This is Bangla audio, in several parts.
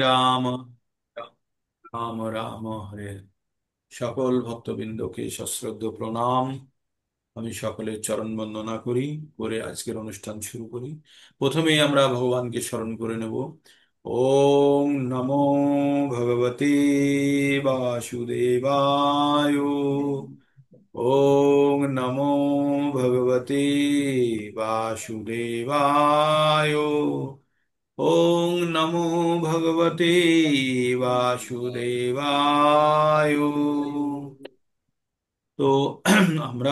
রাম রাম রাম হরে। সকল ভক্তবৃন্দকে সশ্রদ্ধ প্রণাম। আমি সকলের চরণ বন্দনা করি, করে আজকের অনুষ্ঠান শুরু করি। প্রথমেই আমরা ভগবানকে স্মরণ করে নেব। ওম নমো ভগবতে বাসুদেবায়। ওম নমো ভগবতে বাসুদেবায়। ওং নমো ভগবতে বাসুদেবায়। তো আমরা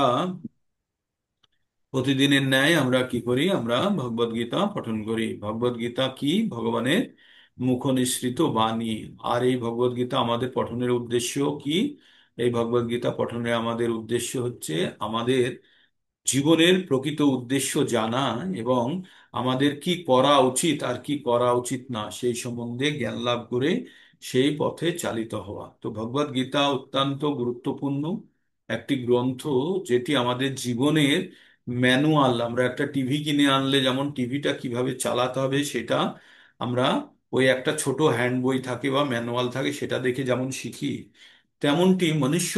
প্রতিদিনের ন্যায় আমরা কি করি? আমরা ভগবদ গীতা পঠন করি। ভগবদ গীতা কি? ভগবানের মুখ নিঃসৃত বাণী। আর এই ভগবদ গীতা আমাদের পঠনের উদ্দেশ্য কি? এই ভগবদ গীতা পঠনের আমাদের উদ্দেশ্য হচ্ছে আমাদের জীবনের প্রকৃত উদ্দেশ্য জানা এবং আমাদের কি করা উচিত আর কি করা উচিত না সেই সম্বন্ধে জ্ঞান লাভ করে সেই পথে চালিত হওয়া। তো ভগবদ গীতা অত্যন্ত গুরুত্বপূর্ণ একটি গ্রন্থ, যেটি আমাদের জীবনের ম্যানুয়াল। আমরা একটা টিভি কিনে আনলে যেমন টিভিটা কিভাবে চালাতে হবে সেটা আমরা ওই একটা ছোট হ্যান্ড বই থাকে বা ম্যানুয়াল থাকে সেটা দেখে যেমন শিখি, তেমনটি মনুষ্য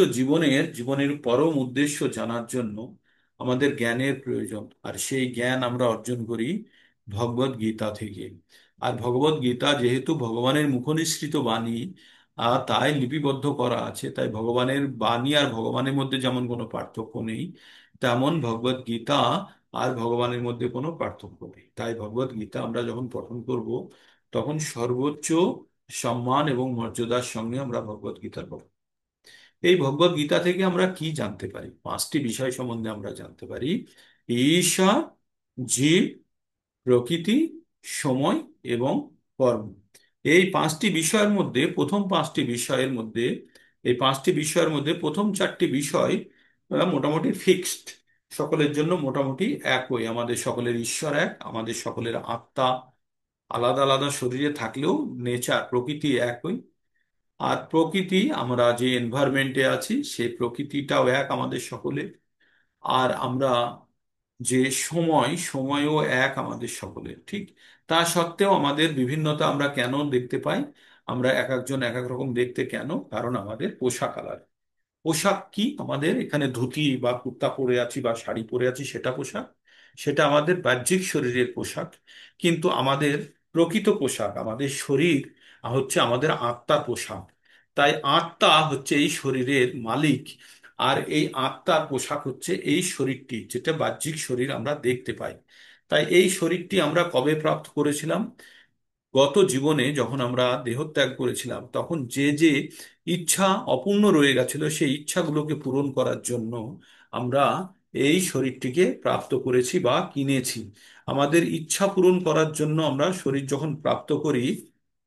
জীবনের পরম উদ্দেশ্য জানার জন্য আমাদের জ্ঞানের প্রয়োজন। আর সেই জ্ঞান আমরা অর্জন করি ভগবদ গীতা থেকে। আর ভগবদ গীতা যেহেতু ভগবানের মুখনিসৃত বাণী, তাই লিপিবদ্ধ করা আছে, তাই ভগবানের বাণী আর ভগবানের মধ্যে যেমন কোনো পার্থক্য নেই, তেমন ভগবদ গীতা আর ভগবানের মধ্যে কোনো পার্থক্য নেই। তাই ভগবদ গীতা আমরা যখন পঠন করব তখন সর্বোচ্চ সম্মান এবং মর্যাদার সঙ্গে আমরা ভগবদ গীতার পঠন। এই ভগবদ গীতা থেকে আমরা কি জানতে পারি? পাঁচটি বিষয় সম্বন্ধে আমরা জানতে পারি: ঈশা, জীব, প্রকৃতি, সময় এবং কর্ম। এই পাঁচটি বিষয়ের মধ্যে প্রথম পাঁচটি বিষয়ের মধ্যে এই পাঁচটি বিষয়ের মধ্যে প্রথম চারটি বিষয় মোটামুটি ফিক্সড, সকলের জন্য মোটামুটি একই। আমাদের সকলের ঈশ্বর এক, আমাদের সকলের আত্মা আলাদা আলাদা শরীরে থাকলেও নেচার প্রকৃতি একই। আর প্রকৃতি, আমরা যে এনভায়রনমেন্টে আছি সেই প্রকৃতিটাও এক আমাদের সকলে। আর আমরা যে সময়ও এক আমাদের সকলের, ঠিক। তা সত্ত্বেও আমাদের বিভিন্নতা আমরা কেন দেখতে পাই? আমরা এক একজন এক এক রকম দেখতে কেন? কারণ আমাদের পোশাক আলাদা। পোশাক কি? আমাদের এখানে ধুতি বা কুর্তা পরে আছি বা শাড়ি পরে আছি সেটা পোশাক, সেটা আমাদের বাহ্যিক শরীরের পোশাক। কিন্তু আমাদের প্রকৃত পোশাক, আমাদের শরীর হচ্ছে আমাদের আত্মার পোশাক। তাই আত্মা হচ্ছে এই শরীরের মালিক। আর এই আত্মার পোশাক হচ্ছে এই শরীরটি, যেটা বাহ্যিক শরীর আমরা দেখতে পাই। তাই এই শরীরটি আমরা কবে প্রাপ্ত করেছিলাম? গত জীবনে যখন আমরা দেহত্যাগ করেছিলাম তখন যে যে ইচ্ছা অপূর্ণ রয়ে গেছিল সেই ইচ্ছাগুলোকে পূরণ করার জন্য আমরা এই শরীরটিকে প্রাপ্ত করেছি বা কিনেছি। আমাদের ইচ্ছা পূরণ করার জন্য আমরা শরীর যখন প্রাপ্ত করি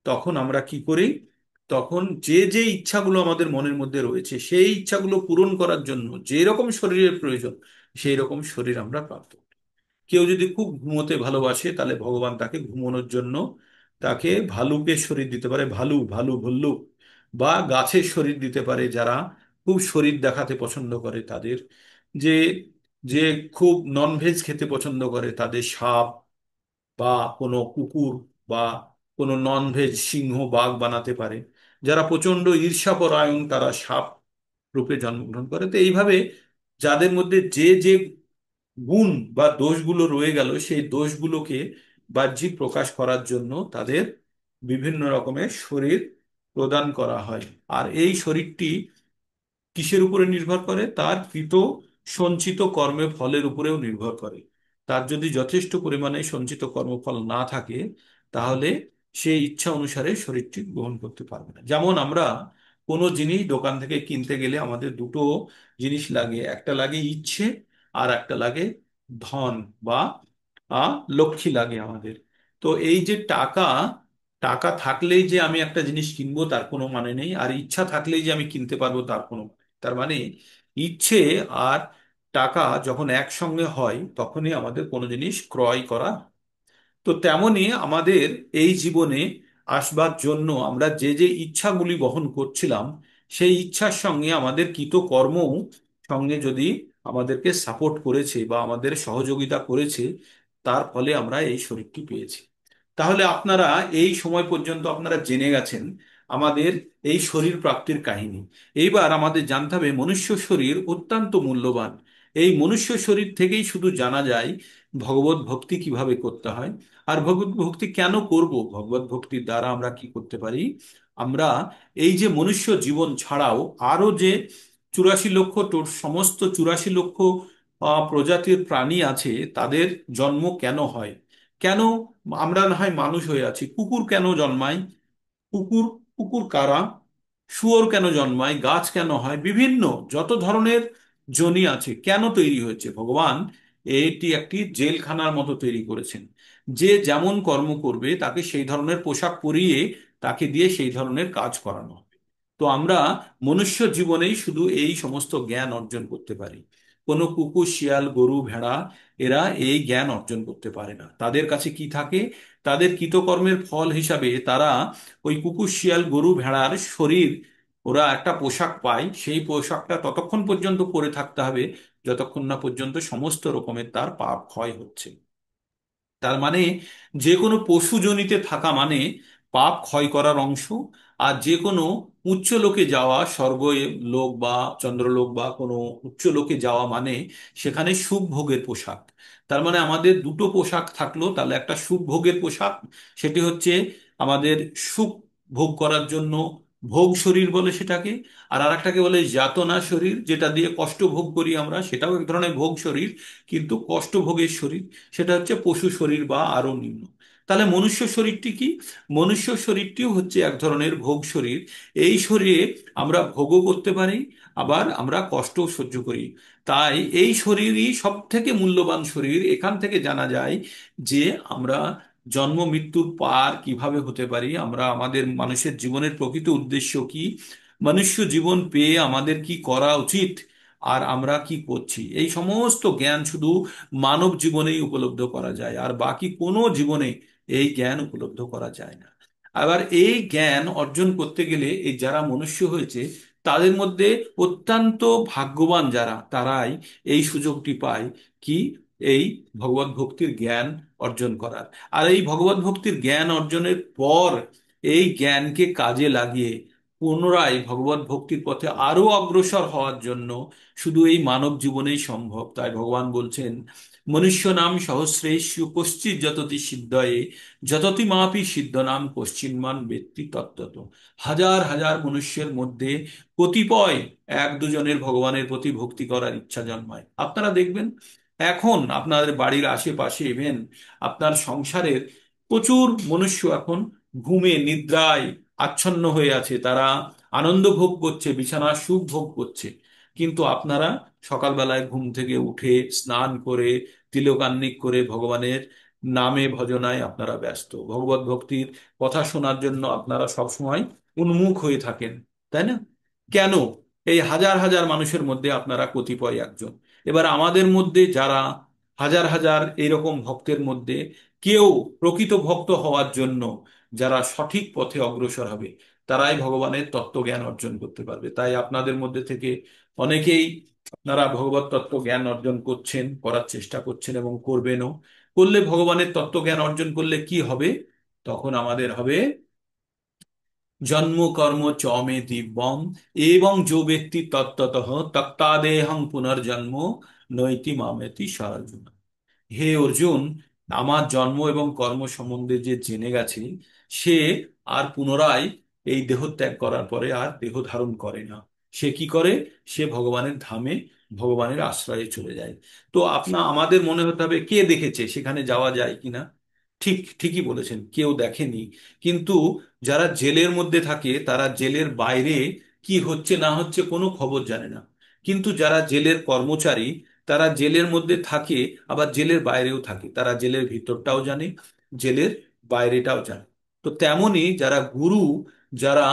তখন আমরা কি করি? তখন যে যে ইচ্ছাগুলো আমাদের মনের মধ্যে রয়েছে সেই ইচ্ছাগুলো পূরণ করার জন্য যে রকম শরীরের প্রয়োজন সেই রকম শরীর আমরা প্রাপ্ত করি। কেউ যদি খুব ঘুমোতে ভালোবাসে তাহলে ভগবান তাকে ঘুমানোর জন্য তাকে ভালুকের শরীর দিতে পারে, ভালু ভল্লুক। বা গাছের শরীর দিতে পারে, যারা খুব শরীর দেখাতে পছন্দ করে তাদের। যে যে খুব ননভেজ খেতে পছন্দ করে তাদের সাপ বা কোনো কুকুর বা কোনো ননভেজ সিংহ বাঘ বানাতে পারে। যারা প্রচন্ড ঈর্ষাপরায়ণ তারা সাপ রূপে জন্মগ্রহণ করে। তো এইভাবে যাদের মধ্যে যে যে গুণ বা দোষগুলো রয়ে গেল সেই দোষগুলোকে বাহ্যিক প্রকাশ করার জন্য তাদের বিভিন্ন রকমের শরীর প্রদান করা হয়। আর এই শরীরটি কিসের উপরে নির্ভর করে? তার কৃত সঞ্চিত কর্মের ফলের উপরেও নির্ভর করে। তার যদি যথেষ্ট পরিমাণে সঞ্চিত কর্মফল না থাকে তাহলে সে ইচ্ছা অনুসারে শরীরটি গ্রহণ করতে পারবে না। যেমন আমরা কোনো জিনিস দোকান থেকে কিনতে গেলে আমাদের দুটো জিনিস লাগে, একটা লাগে ইচ্ছে আর একটা লাগে ধন বা লক্ষ্মী লাগে আমাদের। তো এই যে টাকা, টাকা থাকলেই যে আমি একটা জিনিস কিনবো তার কোনো মানে নেই, আর ইচ্ছা থাকলেই যে আমি কিনতে পারবো তার কোনো মানে নেই। তার মানে ইচ্ছে আর টাকা যখন একসঙ্গে হয় তখনই আমাদের কোনো জিনিস ক্রয় করা। তো তেমনি আমাদের এই জীবনে আসবার জন্য আমরা যে যে ইচ্ছাগুলি বহন করছিলাম সেই ইচ্ছার সঙ্গে আমাদের কৃত কর্ম সঙ্গে যদি আমাদেরকে সাপোর্ট করেছে বা আমাদের সহযোগিতা করেছে, তার ফলে আমরা এই শরীরটি পেয়েছি। তাহলে আপনারা এই সময় পর্যন্ত আপনারা জেনে গেছেন আমাদের এই শরীর প্রাপ্তির কাহিনী। এইবার আমাদের জানতে হবে মনুষ্য শরীর অত্যন্ত মূল্যবান। এই মনুষ্য শরীর থেকেই শুধু জানা যায় ভগবত ভক্তি কিভাবে করতে হয়। আর ভগবত ভক্তি কেন করব, ভগবত ভক্তির দ্বারা আমরা কি করতে পারি। আমরা এই যে মনুষ্য জীবন ছাড়াও আরো যে 84 লক্ষ সমস্ত 84 লক্ষ প্রজাতির প্রাণী আছে, তাদের জন্ম কেন হয়, কেন আমরা না হয় মানুষ হয়ে আছি, কুকুর কেন জন্মায়, কুকুর কুকুর কারা, শুয়োর কেন জন্মায়, গাছ কেন হয়, বিভিন্ন যত ধরনের যোনি আছে কেন তৈরি হয়েছে, ভগবান এটি একটি জেলখানার মতো তৈরি করেছেন। যে যেমন কর্ম করবে তাকে সেই ধরনের পোশাক পরিয়ে তাকে দিয়ে সেই ধরনের কাজ করানো হবে। তো আমরা মনুষ্য জীবনেই শুধু এই সমস্ত জ্ঞান অর্জন করতে পারি। কোনো কুকুর, শিয়াল, গরু, ভেড়া এরা এই জ্ঞান অর্জন করতে পারে না। তাদের কাছে কি থাকে, তাদের কৃতকর্মের ফল হিসাবে তারা ওই কুকুর, শিয়াল, গরু, ভেড়ার শরীর, ওরা একটা পোশাক পায়, সেই পোশাকটা ততক্ষণ পর্যন্ত পরে থাকতে হবে যতক্ষণ না পর্যন্ত সমস্ত রকমের তার পাপ ক্ষয় হচ্ছে। তার মানে যে কোনো পশু যোনিতে থাকা মানে পাপ ক্ষয় করার অংশ। আর যে কোনো উচ্চ লোকে যাওয়া, স্বর্গ লোক বা চন্দ্রলোক বা কোনো উচ্চ লোকে যাওয়া মানে সেখানে সুখ ভোগের পোশাক। তার মানে আমাদের দুটো পোশাক থাকলো, তাহলে একটা সুখ ভোগের পোশাক, সেটি হচ্ছে আমাদের সুখ ভোগ করার জন্য ভোগ শরীর বলে সেটাকে। আর আরেকটাকে বলে যাতনা শরীর, যেটা দিয়ে কষ্ট ভোগ করি আমরা, সেটাও এক ধরনের ভোগ শরীর, কিন্তু কষ্ট ভোগের শরীর, সেটা হচ্ছে পশু শরীর বা আরো নিম্ন। তাহলে মনুষ্য শরীরটি কি, মনুষ্য শরীরটিও হচ্ছে এক ধরনের ভোগ শরীর। এই শরীরে আমরা ভোগও করতে পারি, আবার আমরা কষ্টও সহ্য করি। তাই এই শরীরই সব থেকে মূল্যবান শরীর। এখান থেকে জানা যায় যে আমরা জন্ম মৃত্যুর পার কিভাবে হতে পারি, আমরা আমাদের মানুষের জীবনের প্রকৃত উদ্দেশ্য কি, মনুষ্য জীবন পেয়ে আমাদের কি করা উচিত, আর আমরা কি করছি। এই সমস্ত জ্ঞান শুধু মানব জীবনেই উপলব্ধ করা যায়, আর বাকি কোনো জীবনে এই জ্ঞান উপলব্ধ করা যায় না। আবার এই জ্ঞান অর্জন করতে গেলে এই যারা মনুষ্য হয়েছে তাদের মধ্যে অত্যন্ত ভাগ্যবান যারা, তারাই এই সুযোগটি পায় কি, এই ভগবত ভক্তির জ্ঞান অর্জন করার। আর এই ভগবত ভক্তির জ্ঞান অর্জনের পর এই জ্ঞানকে কাজে লাগিয়ে পুনরায় ভগবত ভক্তির পথে আরো অগ্রসর হওয়ার জন্য শুধু এই মানব জীবনেই সম্ভব। তাই ভগবান বলছেন, মনুষ্য নাম সহস্রেষু কশ্চিৎ যততি সিদ্ধয়ে যততি মাপি সিদ্ধ নাম কশ্চিন্মান ব্যক্তি তত্ত্বত। হাজার হাজার মনুষ্যের মধ্যে কতিপয় এক দুজনের ভগবানের প্রতি ভক্তি করার ইচ্ছা জন্মায়। আপনারা দেখবেন এখন আপনাদের বাড়ির আশেপাশে ইভেন আপনার সংসারের প্রচুর মনুষ্য এখন ঘুমে নিদ্রায় আচ্ছন্ন হয়ে আছে, তারা আনন্দ ভোগ করছে, বিছানার সুখ ভোগ করছে। কিন্তু আপনারা সকালবেলায় ঘুম থেকে উঠে স্নান করে তিলকান্নিক করে ভগবানের নামে ভজনায় আপনারা ব্যস্ত, ভগবত ভক্তির কথা শোনার জন্য আপনারা সবসময় উন্মুখ হয়ে থাকেন, তাই না? কেন? এই হাজার হাজার মানুষের মধ্যে আপনারা কতিপয় একজন। এবার আমাদের মধ্যে যারা হাজার হাজার এইরকম ভক্তের মধ্যে কেউ প্রকৃত ভক্ত হওয়ার জন্য যারা সঠিক পথে অগ্রসর হবে, তারাই ভগবানের তত্ত্বজ্ঞান অর্জন করতে পারবে। তাই আপনাদের মধ্যে থেকে অনেকেই আপনারা ভগবত তত্ত্ব জ্ঞান অর্জন করছেন, করার চেষ্টা করছেন এবং করবেনও। করলে ভগবানের তত্ত্বজ্ঞান অর্জন করলে কি হবে, তখন আমাদের হবে জন্ম কর্ম চ মে দিব্যম এবং যো ব্যক্তি তত্ত্বতঃ তত্ত্বাদেহং পুনর্জন্ম নৈতি মামেতি সার্জুন। হে অর্জুন, আমার জন্ম এবং কর্ম সম্বন্ধে যে জেনে গেছে, সে আর পুনরায় এই দেহ ত্যাগ করার পরে আর দেহ ধারণ করে না। সে কি করে? সে ভগবানের ধামে, ভগবানের আশ্রয়ে চলে যায়। তো আমাদের মনে হতে হবে কে দেখেছে সেখানে যাওয়া যায় কিনা। ঠিকই বলেছেন, কেউ দেখেনি। কিন্তু যারা জেলের মধ্যে থাকে তারা জেলের বাইরে কি হচ্ছে না হচ্ছে কোনো খবর জানে না। কিন্তু যারা জেলের কর্মচারী, তারা জেলের মধ্যে থাকে, আবার জেলের বাইরেও থাকে, তারা জেলের ভিতরটাও জানে, জেলের বাইরেটাও জানে। তো তেমনি যারা গুরু, যারা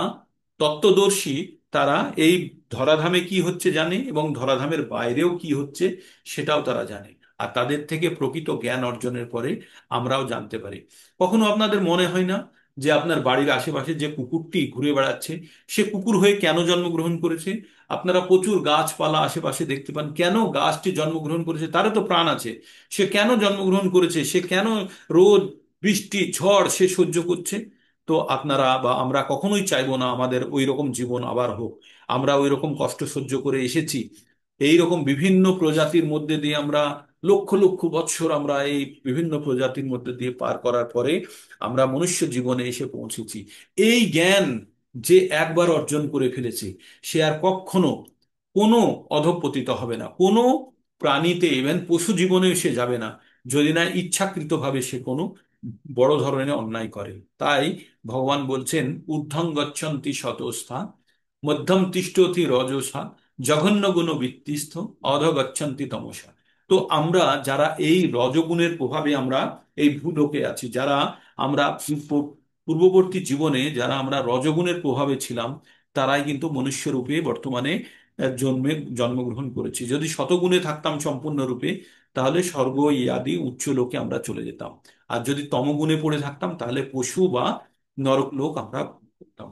তত্ত্বদর্শী, তারা এই ধরাধামে কি হচ্ছে জানে এবং ধরাধামের বাইরেও কি হচ্ছে সেটাও তারা জানে। আর তাদের থেকে প্রকৃত জ্ঞান অর্জনের পরে আমরাও জানতে পারি। কখনো আপনাদের মনে হয় না যে আপনার বাড়ির আশেপাশে যে কুকুরটি ঘুরে বেড়াচ্ছে, সে কুকুর হয়ে কেন জন্মগ্রহণ করেছে? আপনারা প্রচুর গাছপালা আশেপাশে দেখতে পান, কেন গাছটি জন্মগ্রহণ করেছে? তারও তো প্রাণ আছে। সে কেন জন্মগ্রহণ করেছে? সে কেন রোজ বৃষ্টি ঝড় সে সহ্য করছে। তো আপনারা বা আমরা কখনোই চাইবো না আমাদের ওই রকম জীবন আবার হোক। আমরা ওই রকম কষ্ট সহ্য করে এসেছি। এই রকম বিভিন্ন প্রজাতির মধ্যে দিয়ে আমরা লক্ষ লক্ষ বৎসর আমরা এই বিভিন্ন প্রজাতির মধ্যে দিয়ে পার করার পরে আমরা মনুষ্য জীবনে এসে পৌঁছেছি। এই জ্ঞান যে একবার অর্জন করে ফেলেছে, সে আর কখনো কোনো অধঃপতিত হবে না, কোনো প্রাণীতে ইভেন পশু জীবনেও সে যাবে না, যদি না ইচ্ছাকৃতভাবে সে কোনো বড় ধরনের অন্যায় করে। তাই ভগবান বলছেন, ঊর্ধ্বং গচ্ছন্তি শতস্থা, মধ্যম তিষ্ঠতি রজসা, জঘন্য গুণ বৃত্তিস্থ, অধ গচ্ছন্তি তমসা। তো আমরা যারা এই রজগুণের প্রভাবে আমরা এই ভূলোকে আছি, যারা আমরা পূর্ববর্তী জীবনে যারা আমরা রজগুণের প্রভাবে ছিলাম, তারাই কিন্তু মনুষ্য রূপে বর্তমানে জন্মগ্রহণ করেছি। যদি শতগুণে থাকতাম সম্পূর্ণরূপে, তাহলে স্বর্গ আদি উচ্চ লোকে আমরা চলে যেতাম। আর যদি তমগুণে পড়ে থাকতাম, তাহলে পশু বা নরক লোক আমরা ভোগ করতাম।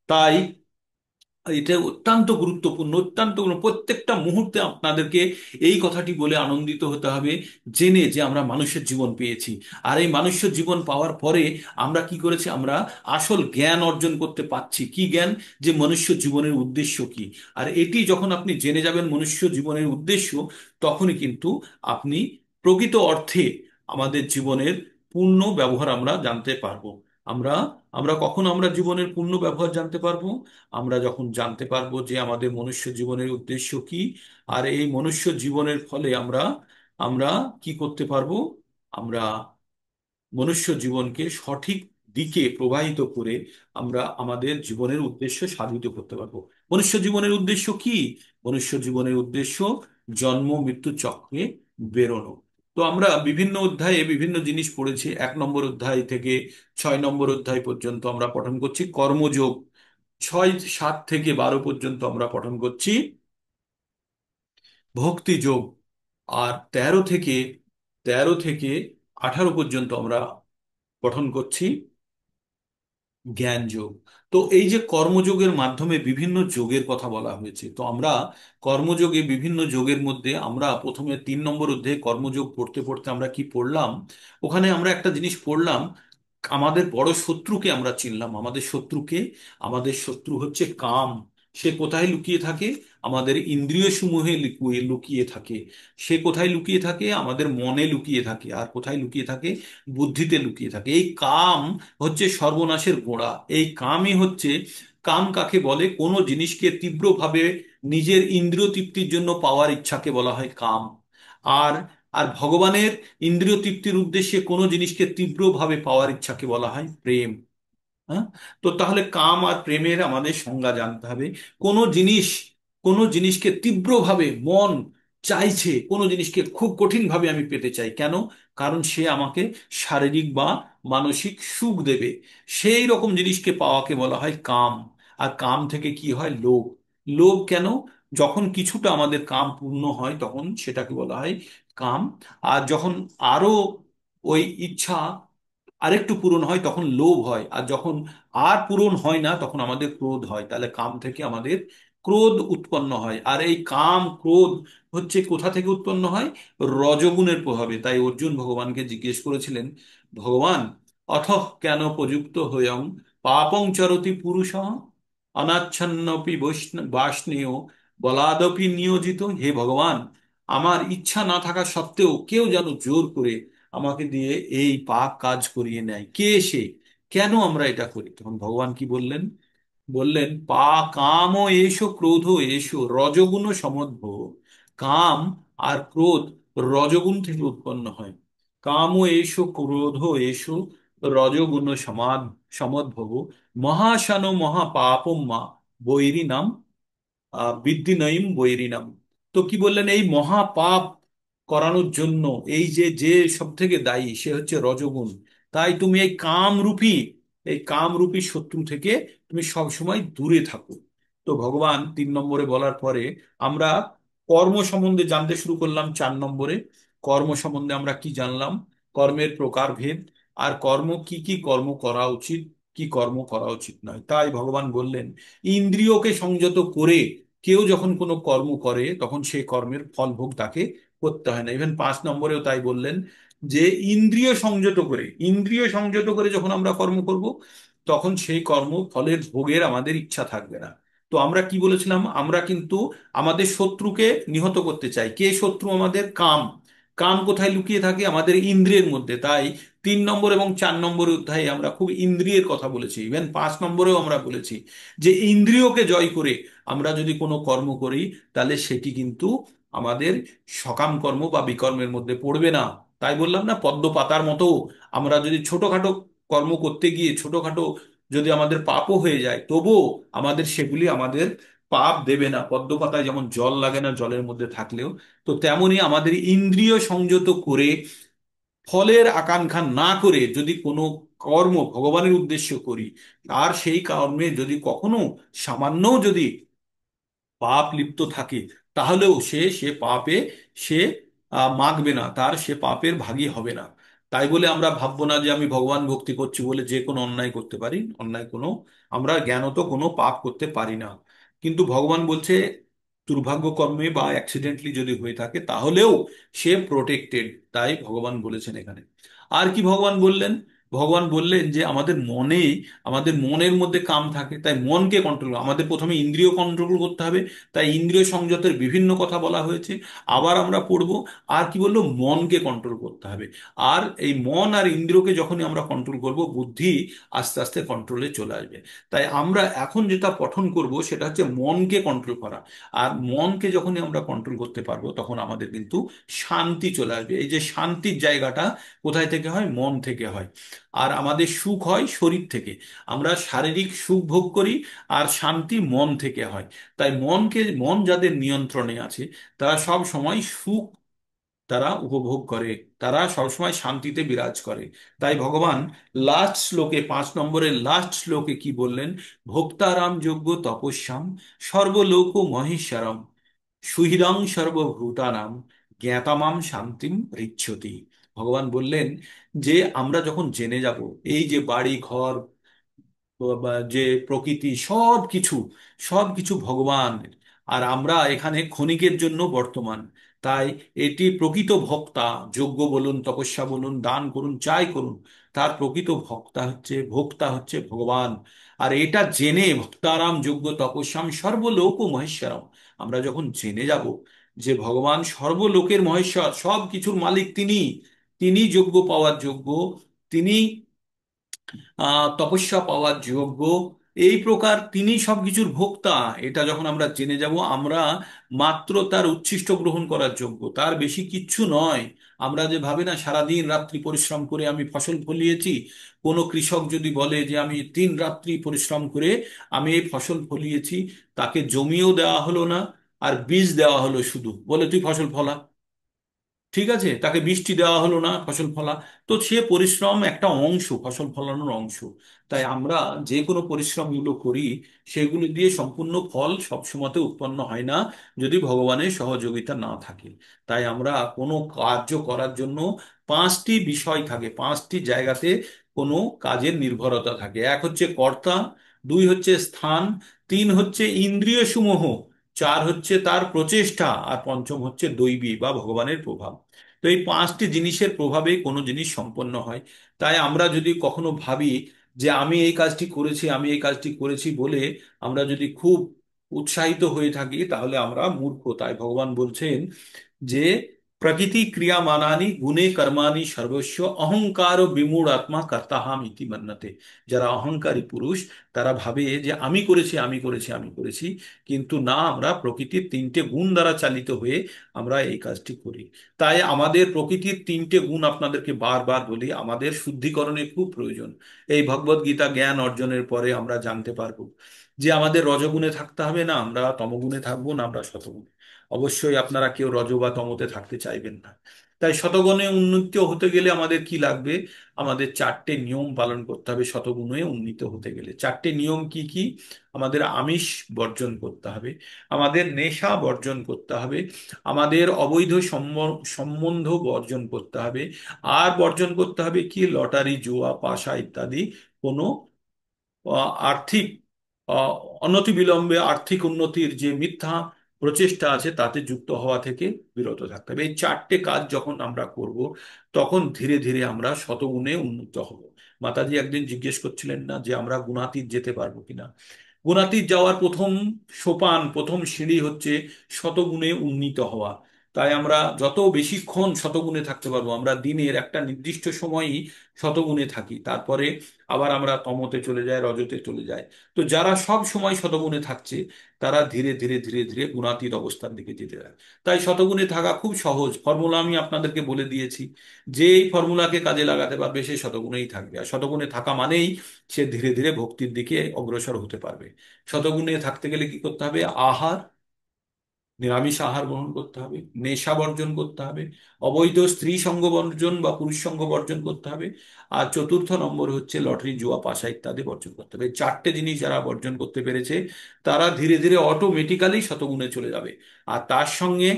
তাই এটা অত্যন্ত গুরুত্বপূর্ণ, অত্যন্ত প্রত্যেকটা মুহূর্তে আপনাদেরকে এই কথাটি বলে আনন্দিত হতে হবে, জেনে যে আমরা মানুষের জীবন পেয়েছি। আর এই মানুষের জীবন পাওয়ার পরে আমরা কি করেছি, আমরা আসল জ্ঞান অর্জন করতে পারছি। কি জ্ঞান? যে মনুষ্য জীবনের উদ্দেশ্য কি। আর এটি যখন আপনি জেনে যাবেন মনুষ্য জীবনের উদ্দেশ্য, তখনই কিন্তু আপনি প্রকৃত অর্থে আমাদের জীবনের পূর্ণ ব্যবহার আমরা জানতে পারবো। আমরা আমরা কখন আমরা জীবনের পূর্ণ ব্যবহার জানতে পারবো? আমরা যখন জানতে পারবো যে আমাদের মনুষ্য জীবনের উদ্দেশ্য কি। আর এই মনুষ্য জীবনের ফলে আমরা আমরা কি করতে পারবো? আমরা মনুষ্য জীবনকে সঠিক দিকে প্রবাহিত করে আমরা আমাদের জীবনের উদ্দেশ্য সাধিত করতে পারবো। মনুষ্য জীবনের উদ্দেশ্য কি? মনুষ্য জীবনের উদ্দেশ্য জন্ম মৃত্যু চক্রে বেরোনো। তো আমরা বিভিন্ন অধ্যায়ে বিভিন্ন জিনিস পড়েছি। 1 নম্বর অধ্যায় থেকে 6 নম্বর অধ্যায় পর্যন্ত আমরা পঠন করছি কর্মযোগ। 6, 7 থেকে 12 পর্যন্ত আমরা পঠন করছি ভক্তি যোগ। আর 13 থেকে 18 পর্যন্ত আমরা পঠন করছি জ্ঞান যোগ। তো এই যে কর্মযোগের মাধ্যমে বিভিন্ন যোগের কথা বলা হয়েছে, তো আমরা কর্মযোগে বিভিন্ন যোগের মধ্যে আমরা প্রথমে 3 নম্বর অধ্যায়ে কর্মযোগ পড়তে পড়তে আমরা কি পড়লাম? ওখানে আমরা একটা জিনিস পড়লাম, আমাদের বড় শত্রুকে আমরা চিনলাম। আমাদের শত্রু হচ্ছে কাম। সে কোথায় লুকিয়ে থাকে? আমাদের ইন্দ্রিয় সমূহে লুকিয়ে লুকিয়ে থাকে। সে কোথায় লুকিয়ে থাকে? আমাদের মনে লুকিয়ে থাকে। আর কোথায় লুকিয়ে থাকে? বুদ্ধিতে লুকিয়ে থাকে। এই কাম হচ্ছে সর্বনাশের গোড়া। এই কামই হচ্ছে, কাম কাকে বলে? কোনো জিনিসকে তীব্রভাবে নিজের ইন্দ্রিয় তৃপ্তির জন্য পাওয়ার ইচ্ছাকে বলা হয় কাম। আর আর ভগবানের ইন্দ্রিয় তৃপ্তির উদ্দেশ্যে কোনো জিনিসকে তীব্রভাবে পাওয়ার ইচ্ছাকে বলা হয় প্রেম। হ্যাঁ? তো তাহলে কাম আর প্রেমের আমাদের সংজ্ঞা জানতে হবে। কোনো জিনিস কোনো জিনিসকে তীব্রভাবে মন চাইছে, কোনো জিনিসকে খুব কঠিনভাবে আমি পেতে চাই, কেন? কারণ সে আমাকে শারীরিক বা মানসিক সুখ দেবে। সেই রকম জিনিসকে পাওয়াকে বলা হয় কাম। আর কাম থেকে কি হয়? লোভ। লোভ কেন? যখন কিছুটা আমাদের কাম পূর্ণ হয় তখন সেটাকে বলা হয় কাম। আর যখন আরো ওই ইচ্ছা আরেকটু পূরণ হয় তখন লোভ হয়। আর যখন আর পূরণ হয় না তখন আমাদের ক্রোধ হয়। তাহলে কাম থেকে আমাদের ক্রোধ উৎপন্ন হয়। আর এই কাম ক্রোধ হচ্ছে কোথা থেকে উৎপন্ন হয়? রজগুণের প্রভাবে। তাই অর্জুন ভগবানকে জিজ্ঞেস করেছিলেন, ভগবান, অথঃ কেন প্রযুক্ত হয়ং পাপং চরতি পুরুষ অনাচ্ছন্নপি বাষ্ণেয় বলাদপি নিয়োজিত। হে ভগবান, আমার ইচ্ছা না থাকা সত্ত্বেও কেউ যেন জোর করে আমাকে দিয়ে এই পাপ কাজ করিয়ে নেয়। কে সে? কেন আমরা এটা করি? তখন ভগবান কি বললেন? বললেন, কাম এসো ক্রোধ এসো রজগুণ সমদ্ভব। কাম আর ক্রোধ রজগুণ থেকে উৎপন্ন হয়। কাম এসো ক্রোধ এসো রজগুণ সমদ্ভব, মহাশানো মহাপাপম মা বৈরী নাম বৃদ্ধি নঈম বৈরিনাম। তো কি বললেন? এই মহাপাপ করানোর জন্য এই যে যে সব থেকে দায়ী সে হচ্ছে রজগুণ। তাই তুমি এই কামরূপী শত্রু থেকে তুমি সব সময় দূরে থাকো। তো ভগবান 3 নম্বরে বলার পরে আমরা কর্ম সম্বন্ধে জানতে শুরু করলাম। 4 নম্বরে কর্ম সম্বন্ধে আমরা কি জানলাম? কর্মের প্রকারভেদ, আর কর্ম কি কি কর্ম করা উচিত, কি কর্ম করা উচিত নয়। তাই ভগবান বললেন, ইন্দ্রিয়কে সংযত করে কেউ যখন কোনো কর্ম করে তখন সেই কর্মের ফল ভোগ তাকে করতে হয় না। ইভেন 5 নম্বরেও তাই বললেন, যে ইন্দ্রিয় সংযত করে, ইন্দ্রিয় সংযত করে যখন আমরা কর্ম করব, তখন সেই কর্ম ফলের ভোগের আমাদের ইচ্ছা থাকবে না। তো আমরা কি বলেছিলাম, আমরা কিন্তু আমাদের শত্রুকে নিহত করতে চাই। কে শত্রু আমাদের? কাম। কাম কোথায় লুকিয়ে থাকে? আমাদের ইন্দ্রিয়ের মধ্যে। তাই 3 নম্বর এবং 4 নম্বর অধ্যায়ে আমরা খুব ইন্দ্রিয়ের কথা বলেছি, ইভেন 5 নম্বরেও আমরা বলেছি যে ইন্দ্রিয়কে জয় করে আমরা যদি কোনো কর্ম করি, তাহলে সেটি কিন্তু আমাদের সকাম কর্ম বা বিকর্মের মধ্যে পড়বে না। তাই বললাম না, পদ্ম পাতার মতো আমরা যদি ছোটখাটো কর্ম করতে গিয়ে ছোটখাটো যদি আমাদের পাপও হয়ে যায়, তবুও আমাদের সেগুলি আমাদের পাপ দেবে না। পদ্ম পাতায় যেমন জল লাগে না জলের মধ্যে থাকলেও, তো তেমনি আমাদের ইন্দ্রিয় সংযত করে ফলের আকাঙ্ক্ষা না করে যদি কোনো কর্ম ভগবানের উদ্দেশ্য করি, আর সেই কর্মে যদি কখনো সামান্যও যদি পাপ লিপ্ত থাকে, তাহলেও সে সে পাপে সে মাখবে না, তার সে পাপের ভাগী হবে না। তাই বলে আমরা ভাববো না যে আমি ভগবান ভক্তি করছি বলে যে কোনো অন্যায় করতে পারি। অন্যায় কোনো, আমরা জ্ঞানত কোনো পাপ করতে পারি না। কিন্তু ভগবান বলছে দুর্ভাগ্য কর্মে বা অ্যাক্সিডেন্টলি যদি হয়ে থাকে তাহলেও সে প্রোটেক্টেড। তাই ভগবান বলেছেন এখানে। আর কি ভগবান বললেন? ভগবান বললেন যে আমাদের মনে, আমাদের মনের মধ্যে কাম থাকে, তাই মনকে কন্ট্রোল, আমাদের প্রথমে ইন্দ্রিয় কন্ট্রোল করতে হবে। তাই ইন্দ্রিয় সংযতের বিভিন্ন কথা বলা হয়েছে। আবার আমরা পড়বো, আর কি বললো, মনকে কন্ট্রোল করতে হবে। আর এই মন আর ইন্দ্রিয়কে যখনই আমরা কন্ট্রোল করব, বুদ্ধি আস্তে আস্তে কন্ট্রোলে চলে আসবে। তাই আমরা এখন যেটা পঠন করব সেটা হচ্ছে মনকে কন্ট্রোল করা। আর মনকে যখনই আমরা কন্ট্রোল করতে পারবো, তখন আমাদের কিন্তু শান্তি চলে আসবে। এই যে শান্তির জায়গাটা কোথায় থেকে হয়? মন থেকে হয়। আর আমাদের সুখ হয় শরীর থেকে। আমরা শারীরিক সুখ ভোগ করি, আর শান্তি মন থেকে হয়। তাই মন যাদের নিয়ন্ত্রণে আছে, তারা সব সময় সুখ তারা উপভোগ করে, তারা সবসময় শান্তিতে বিরাজ করে। তাই ভগবান লাস্ট শ্লোকে, 5 নম্বরের লাস্ট শ্লোকে কি বললেন? ভোক্তারাম যোগ্য তপস্যাম সর্বলোক মহেশ্বরম সুহৃদং সর্বভূতানাম জ্ঞাতামাম শান্তিম ঋচ্ছতি। ভগবান বললেন যে আমরা যখন জেনে যাব এই যে বাড়ি ঘর বা যে প্রকৃতি সব কিছু, সব কিছু ভগবান, আর আমরা এখানে ক্ষণিকের জন্য বর্তমান। তাই এটি প্রকৃত ভক্তা, যজ্ঞ বলুন, তপস্যা বলুন, দান করুন, যাই করুন, তার প্রকৃত ভোক্তা হচ্ছে ভগবান। আর এটা জেনে ভক্তারাম যজ্ঞ তপস্যাম সর্বলোক মহেশ্বরম, আমরা যখন জেনে যাব যে ভগবান সর্বলোকের মহেশ্বর, সব কিছুর মালিক তিনি, তিনি যজ্ঞ পাওয়ার যোগ্য, তিনি তপস্যা পাওয়ার যোগ্য, এই প্রকার তিনি সবকিছুর ভোক্তা। এটা যখন আমরা জেনে যাব, আমরা মাত্র তার উচ্ছিষ্ট গ্রহণ করার যোগ্য, তার বেশি কিচ্ছু নয়। আমরা যে ভাবি না সারাদিন রাত্রি পরিশ্রম করে আমি ফসল ফলিয়েছি, কোনো কৃষক যদি বলে যে আমি দিন রাত্রি পরিশ্রম করে আমি এই ফসল ফলিয়েছি, তাকে জমিও দেওয়া হলো না, আর বীজ দেওয়া হলো, শুধু বলে তুই ফসল ফলা, ঠিক আছে, তাকে বৃষ্টি দেওয়া হলো না ফসল ফলা, তো সে পরিশ্রম একটা অংশ, ফসল ফলানোর অংশ। তাই আমরা যে কোনো পরিশ্রমগুলো করি, সেগুলো দিয়ে সম্পূর্ণ ফল সবসময়তে উৎপন্ন হয় না, যদি ভগবানের সহযোগিতা না থাকে। তাই আমরা কোনো কার্য করার জন্য 5টি বিষয় থাকে, 5টি জায়গাতে কোনো কাজের নির্ভরতা থাকে। এক হচ্ছে কর্তা, 2 হচ্ছে স্থান, 3 হচ্ছে ইন্দ্রিয় সমূহ, 4 হচ্ছে তার প্রচেষ্টা, আর পঞ্চম হচ্ছে দৈবী বা ভগবানের প্রভাব। তো এই 5টি জিনিসের প্রভাবেই কোনো জিনিস সম্পন্ন হয়। তাই আমরা যদি কখনো ভাবি যে আমি এই কাজটি করেছি, আমি এই কাজটি করেছি বলে আমরা যদি খুব উৎসাহিত হয়ে থাকি, তাহলে আমরা মূর্খ। তাই ভগবান বলছেন যে প্রকৃতি ক্রিয়ামানানি গুণে কর্মাণি সর্বস্ব অহংকার বিমূঢ় আত্মা কর্তাহাম ইতি মন্যতে। যারা অহংকারী পুরুষ, তারা ভাবে যে আমি করেছি, আমি করেছি, আমি করেছি, কিন্তু না, আমরা প্রকৃতির 3টে গুণ দ্বারা চালিত হয়ে আমরা এই কাজটি করি। তাই আমাদের প্রকৃতির 3টে গুণ আপনাদেরকে বারবার বলি, আমাদের শুদ্ধিকরণের খুব প্রয়োজন। এই ভগবদ গীতা জ্ঞান অর্জনের পরে আমরা জানতে পারবো যে আমাদের রজগুণে থাকতে হবে না, আমরা তমগুণে থাকবো না, আমরা শতগুণে। অবশ্যই আপনারা কেউ রজ বা তমতে থাকতে চাইবেন না। তাই শতগুণে উন্নীত হতে গেলে আমাদের কি লাগবে? আমাদের 4টে নিয়ম পালন করতে হবে। শতগুণে উন্নীত হতে গেলে 4টে নিয়ম কি কি? আমাদের আমিষ বর্জন করতে হবে, আমাদের নেশা বর্জন করতে হবে, আমাদের অবৈধ সম্বন্ধ বর্জন করতে হবে, আর বর্জন করতে হবে কি? লটারি, জুয়া, পাশা ইত্যাদি কোনো আর্থিক আহ, অনতিবিলম্বে আর্থিক উন্নতির যে মিথ্যা প্রচেষ্টা আছে তাতে যুক্ত হওয়া থেকে বিরত থাকতে হবে। এই চারটে কাজ যখন আমরা করব, তখন ধীরে ধীরে আমরা শতগুণে উন্নত হব। মাতাজি একদিন জিজ্ঞেস করছিলেন না যে আমরা গুণাতীত যেতে পারবো কিনা। গুণাতীত যাওয়ার প্রথম সোপান, প্রথম সিঁড়ি হচ্ছে শতগুণে উন্নীত হওয়া। তাই আমরা যত বেশিক্ষণ শতগুণে থাকতে পারবো, আমরা দিনের একটা নির্দিষ্ট সময়ই শতগুণে থাকি, তারপরে আবার আমরা তমতে চলে যাই, রজতে চলে যাই। তো যারা সব সময় শতগুণে থাকছে, তারা ধীরে ধীরে ধীরে ধীরে গুণাতীত অবস্থার দিকে যেতে থাকে। তাই শতগুণে থাকা খুব সহজ ফর্মুলা আমি আপনাদেরকে বলে দিয়েছি। যে এই ফর্মুলাকে কাজে লাগাতে পারবে সে শতগুণেই থাকবে, আর শতগুণে থাকা মানেই সে ধীরে ধীরে ভক্তির দিকে অগ্রসর হতে পারবে। শতগুণে থাকতে গেলে কি করতে হবে? আহার, নিরামিষ আহার গ্রহণ করতে হবে, নেশা বর্জন করতে হবে, অবৈধ স্ত্রী সঙ্গ বর্জন বা পুরুষ সঙ্গ বর্জন করতে হবে, আর চতুর্থ নম্বর হচ্ছে লটারি, জুয়া, পাশা ইত্যাদি বর্জন করতে হবে। এই চারটে জিনিস যারা বর্জন করতে পেরেছে, তারা ধীরে ধীরে অটোমেটিক্যালি শতগুণে চলে যাবে। আর তার সঙ্গে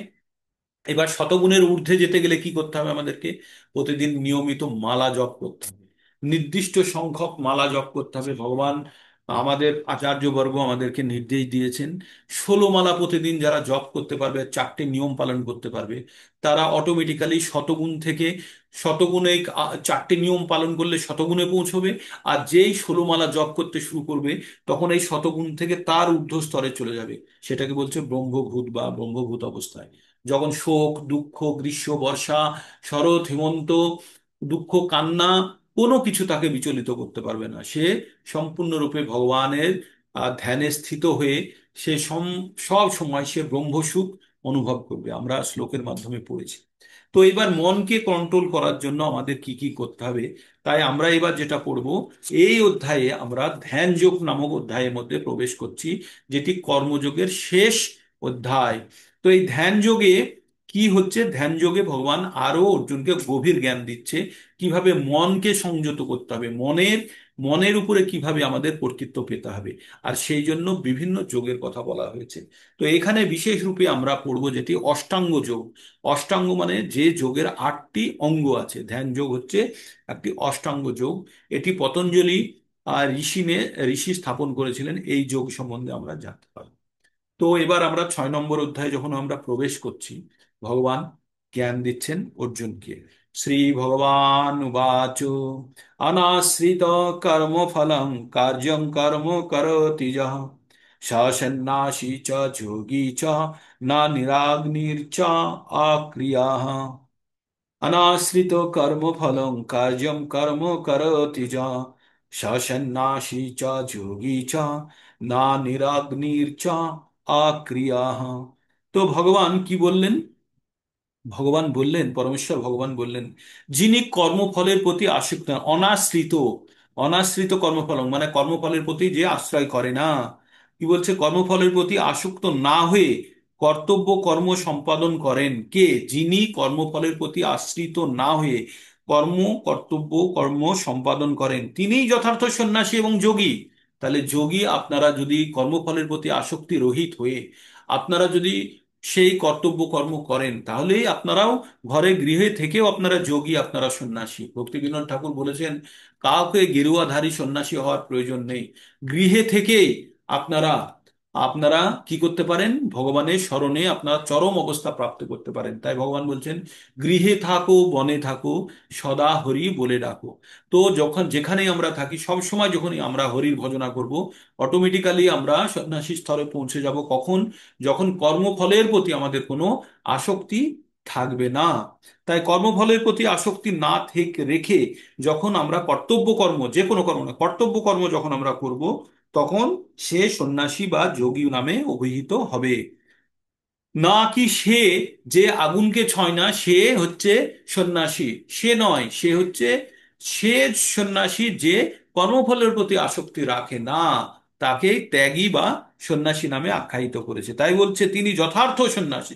এবার শতগুণের ঊর্ধ্বে যেতে গেলে কি করতে হবে আমাদেরকে? প্রতিদিন নিয়মিত মালা জপ করতে হবে, নির্দিষ্ট সংখ্যক মালা জপ করতে হবে। ভগবান আমাদের আচার্যবর্গ আমাদেরকে নির্দেশ দিয়েছেন, 16 মালা প্রতিদিন যারা জপ করতে পারবে, চারটে নিয়ম পালন করতে পারবে, তারা অটোমেটিক্যালি শতগুণ থেকে শতগুণে, চারটে নিয়ম পালন করলে শতগুণে পৌঁছবে। আর যেই 16 মালা জপ করতে শুরু করবে, তখন এই শতগুণ থেকে তার ঊর্ধ্ব স্তরে চলে যাবে। সেটাকে বলছে ব্রহ্মভূত বা ব্রহ্মভূত অবস্থায়। যখন শোক, দুঃখ, গ্রীষ্ম, বর্ষা, শরৎ, হেমন্ত, দুঃখ, কান্না, কোনো কিছু তাকে বিচলিত করতে পারবে না। সে সম্পূর্ণরূপে ভগবানের ধ্যানে স্থিত হয়ে সে সব সময় সে ব্রহ্মসুখ অনুভব করবে। আমরা শ্লোকের মাধ্যমে পড়েছি। তো এবার মনকে কন্ট্রোল করার জন্য আমাদের কি কি করতে হবে, তাই আমরা এবার যেটা পড়ব, এই অধ্যায়ে আমরা ধ্যান যোগ নামক অধ্যায়ের মধ্যে প্রবেশ করছি, যেটি কর্মযোগের শেষ অধ্যায়। তো এই ধ্যান যোগে কি হচ্ছে? ধ্যান যোগে ভগবান আরো অর্জুনকে গভীর জ্ঞান দিচ্ছে, কিভাবে মনকে সংযত করতে হবে, মনের মনের উপরে কিভাবে আমাদের কর্তৃত্ব পেতে হবে। আর সেই জন্য বিভিন্ন যোগের কথা বলা হয়েছে। তো এখানে বিশেষ রূপে আমরা পড়ব যেটি অষ্টাঙ্গ যোগ। অষ্টাঙ্গ মানে যে যোগের 8টি অঙ্গ আছে, ধ্যান যোগ হচ্ছে একটি অষ্টাঙ্গ যোগ। এটি পতঞ্জলি ঋষি স্থাপন করেছিলেন। এই যোগ সম্বন্ধে আমরা জানতে পারব। তো এবার আমরা 6 নম্বর অধ্যায়ে যখন আমরা প্রবেশ করছি, ভগবান জ্ঞান দিচ্ছেন অর্জুনকে। শ্রী ভগবান উবাচ, অনাশ্রিত কর্ম ফলং কার্যং কর্ম করতি যঃ সন্ন্যাসী চ যোগী চ না নিরাগ্নির্চ আক্রিয়াঃ। অনাশ্রিত কর্মফলং কার্যং কর্ম করতি যা সন্ন্যাসী চ যোগী চ না নিরাগ্নির্চ আক্রিয়াঃ। তো ভগবান কি বললেন? ভগবান বললেন, পরমেশ্বর ভগবান বললেন, যিনি কর্মফলের প্রতি আসক্ত নন, অনাশ্রিত। অনাশ্রিত কর্মফল মানে কর্মফলের প্রতি যে আশ্রয় করে না। কি বলছে? কর্মফলের প্রতি আসক্ত না হয়ে কর্তব্য কর্ম সম্পাদন করেন কে? যিনি কর্মফলের প্রতি আশ্রিত না হয়ে কর্তব্য কর্ম সম্পাদন করেন, তিনিই যথার্থ সন্ন্যাসী এবং যোগী। তাহলে যোগী আপনারা যদি কর্মফলের প্রতি আসক্তি রহিত হয়ে আপনারা যদি সেই কর্তব্য কর্ম করেন, তাহলেই আপনারাও ঘরে গৃহে থেকেও আপনারা যোগী, আপনারা সন্ন্যাসী। ভক্তিবিনোদ ঠাকুর বলেছেন, কাউকে গেরুয়াধারী সন্ন্যাসী হওয়ার প্রয়োজন নেই। গৃহে থেকেই আপনারা আপনারা কি করতে পারেন? ভগবানের শরণে আপনারা চরম অবস্থা প্রাপ্ত করতে পারেন। তাই ভগবান বলছেন, গৃহে থাকো বনে থাকো, সদা হরি বলে ডাকো। তো যখন যেখানে আমরা থাকি, সব সময় যখনই আমরা হরির ভজনা করব, অটোমেটিক্যালি আমরা সন্ন্যাসী স্তরে পৌঁছে যাব। কখন? যখন কর্মফলের প্রতি আমাদের কোনো আসক্তি থাকবে না। তাই কর্মফলের প্রতি আসক্তি না রেখে যখন আমরা কর্তব্য কর্ম, যে কোনো কর্ম না, কর্তব্য কর্ম যখন আমরা করব, তখন সে সন্ন্যাসী বা যোগী নামে অভিহিত হবে। না কি সে যে আগুনকে ছয় না সে হচ্ছে সন্ন্যাসী, সে নয়। সে সন্ন্যাসী যে কর্মফলের প্রতি আসক্তি রাখে না, তাকে ত্যাগী বা সন্ন্যাসী নামে আখ্যায়িত করেছে। তাই বলছে তিনি যথার্থ সন্ন্যাসী।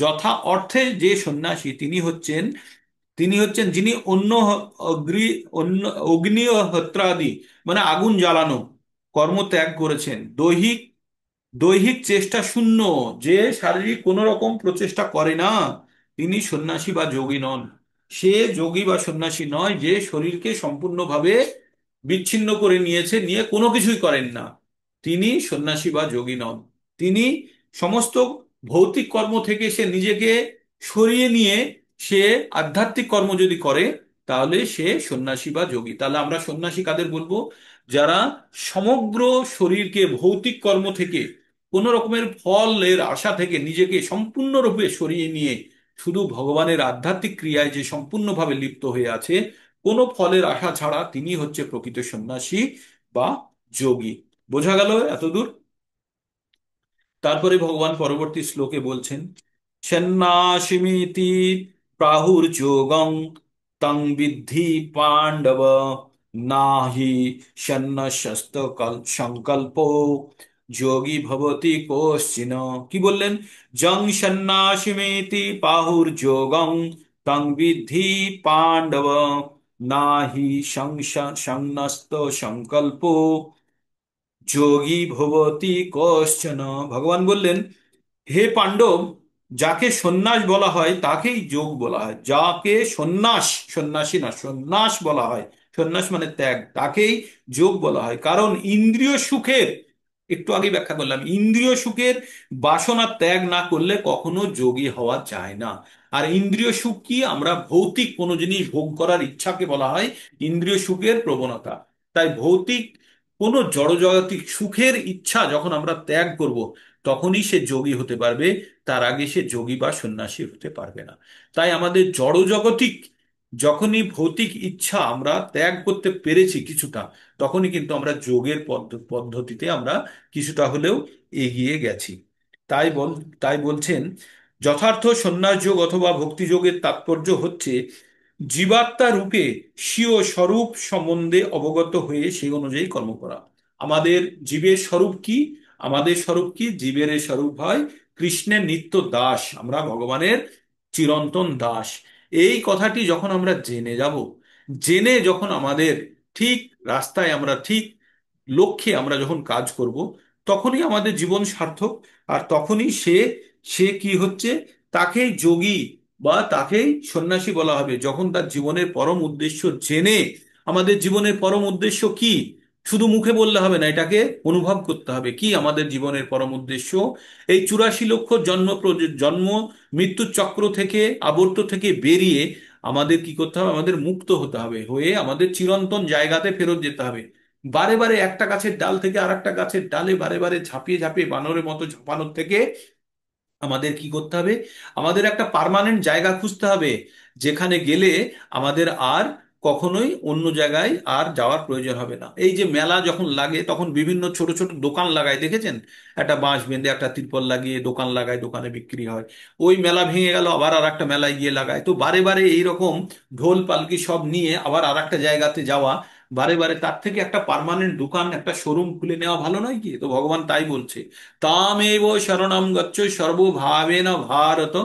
যথা অর্থে যে সন্ন্যাসী, তিনি হচ্ছেন যিনি অগ্নি অন্য অগ্নিহোত্রাদি মানে আগুন জ্বালানো কর্ম ত্যাগ করেছেন, দৈহিক দৈহিক চেষ্টা শূন্য, যে শারীরিক কোন রকম প্রচেষ্টা করে না, তিনি সন্ন্যাসী বা যোগী নন। সে যোগী বা সন্ন্যাসী নয় যে শরীরকে সম্পূর্ণভাবে বিচ্ছিন্ন করে নিয়ে কোনো কিছুই করেন না। তিনি সন্ন্যাসী বা যোগী নন। তিনি সমস্ত ভৌতিক কর্ম থেকে সে নিজেকে সরিয়ে নিয়ে সে আধ্যাত্মিক কর্ম যদি করে, তাহলে সে সন্ন্যাসী বা যোগী। তাহলে আমরা সন্ন্যাসী কাদের বলবো? যারা সমগ্র শরীরকে ভৌতিক কর্ম থেকে, কোন রকমের ফলের আশা থেকে নিজেকে সম্পূর্ণরূপে সরিয়ে নিয়ে শুধু ভগবানের আধ্যাত্মিক ক্রিয়ায় যে সম্পূর্ণভাবে লিপ্ত হয়ে আছে, কোনো ফলের আশা ছাড়া, তিনি হচ্ছে প্রকৃত সন্ন্যাসী বা যোগী। বোঝা গেল এতদূর? তারপরে ভগবান পরবর্তী শ্লোকে বলছেন, সন্ন্যাসিমিতি প্রাহুর্যোগং তং বিদ্ধি পাণ্ডব নাহি সন্ন্যাসস্ত সংকল্প যোগী ভবতি কোশ্চিন। কি বললেন? জং সন্ন্যাসিমিতি প্রাহুর্যোগং তং বিদ্ধি পাণ্ডব নাহি সন্ন্যস্ত সংকল্প যোগী ভবতি কশ্চন। ভগবান বললেন, হে পাণ্ডব, যাকে সন্ন্যাস বলা হয় তাকেই যোগ বলা হয়। যাকে সন্ন্যাস, সন্ন্যাসী না, সন্ন্যাস বলা হয়, সন্ন্যাস মানে ত্যাগ, তাকেই যোগ বলা হয়। কারণ ইন্দ্রিয় সুখের, একটু আগে ব্যাখ্যা করলাম, ইন্দ্রিয় সুখের বাসনা ত্যাগ না করলে কখনো যোগী হওয়া যায় না। আর ইন্দ্রিয় সুখ কি? আমরা ভৌতিক কোনো জিনিস ভোগ করার ইচ্ছাকে বলা হয় ইন্দ্রিয় সুখের প্রবণতা। তাই ভৌতিক কোনো জড়জাগতিক সুখের ইচ্ছা যখন আমরা ত্যাগ করব, তখনই সে যোগী হতে পারবে। তার আগে সে যোগী বা সন্ন্যাসী হতে পারবে না। তাই আমাদের জড়জগতিক, যখনই ভৌতিক ইচ্ছা আমরা ত্যাগ করতে পেরেছি কিছুটা, তখনই কিন্তু আমরা যোগের পদ্ধতিতে আমরা কিছুটা হলেও এগিয়ে গেছি। তাই বল তাই বলছেন, যথার্থ সন্ন্যাস যোগ অথবা ভক্তি যোগের তাৎপর্য হচ্ছে জীবাত্মা রূপে স্বীয় স্বরূপ সম্বন্ধে অবগত হয়ে সেই অনুযায়ী কর্ম করা। আমাদের জীবের স্বরূপ কি? আমাদের স্বরূপ কি? জীবের স্বরূপ হয় কৃষ্ণের নিত্য দাস, আমরা ভগবানের চিরন্তন দাস। এই কথাটি যখন আমরা জেনে যাব, জেনে যখন আমাদের ঠিক রাস্তায়, আমরা ঠিক লক্ষ্যে আমরা যখন কাজ করব, তখনই আমাদের জীবন সার্থক। আর তখনই সে সে কি হচ্ছে, তাকেই যোগী বা তাকেই সন্ন্যাসী বলা হবে, যখন তার জীবনের পরম উদ্দেশ্য জেনে। আমাদের জীবনের পরম উদ্দেশ্য কি? শুধু মুখে বললে হবে না, এটাকে অনুভব করতে হবে। কি আমাদের জীবনের পরম উদ্দেশ্য? এই 84 লক্ষ জন্ম মৃত্যুর চক্র থেকে, আবর্ত থেকে বেরিয়ে আমাদের কি করতে হবে? আমাদের মুক্ত হতে হবে, হয়ে আমাদের চিরন্তন জায়গাতে ফেরত যেতে হবে। বারে বারে একটা গাছের ডাল থেকে আর একটা গাছের ডালে বারে বারে ঝাঁপিয়ে ঝাঁপিয়ে বানরের মতো ঝাঁপানোর থেকে আমাদের কি করতে হবে? আমাদের একটা পার্মানেন্ট জায়গা খুঁজতে হবে, যেখানে গেলে আমাদের আর কখনোই অন্য জায়গায় আর যাওয়ার প্রয়োজন হবে না। এই যে মেলা যখন লাগে, তখন বিভিন্ন ছোট ছোট দোকান লাগায়, দেখেছেন? একটা বাঁশ বেঁধে একটা তিরপল লাগিয়ে দোকান লাগায়, দোকানে বিক্রি হয়। ওই মেলা ভেঙে গেল, আবার আর একটা মেলায় গিয়ে লাগায়। তো বারে বারে এইরকম ঢোল পালকি সব নিয়ে আবার আর একটা জায়গাতে যাওয়া, বারে বারে, তার থেকে একটা পার্মানেন্ট দোকান, একটা শোরুম খুলে নেওয়া ভালো নয় কি? তো ভগবান তাই বলছে, তামেব শরণম গচ্ছ সর্বভাবেন ভারত,